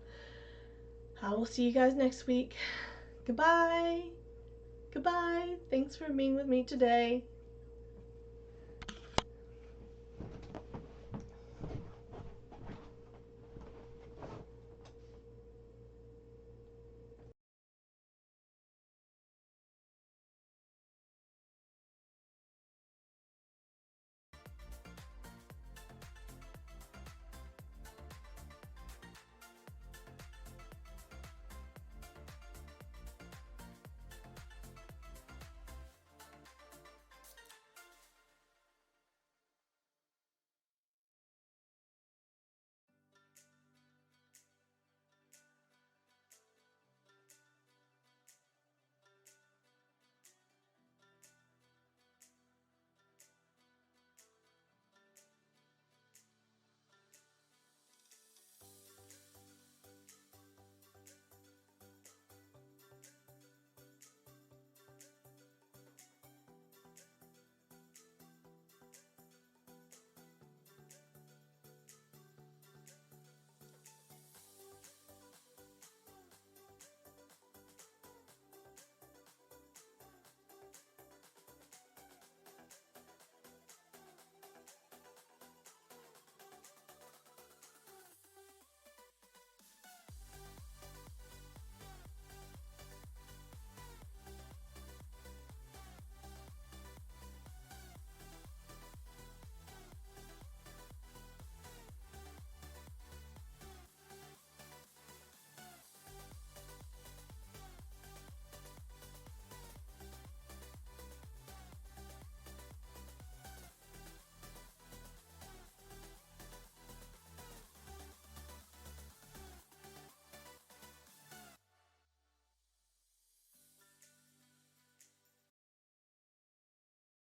I will see you guys next week. Goodbye. Goodbye. Thanks for being with me today.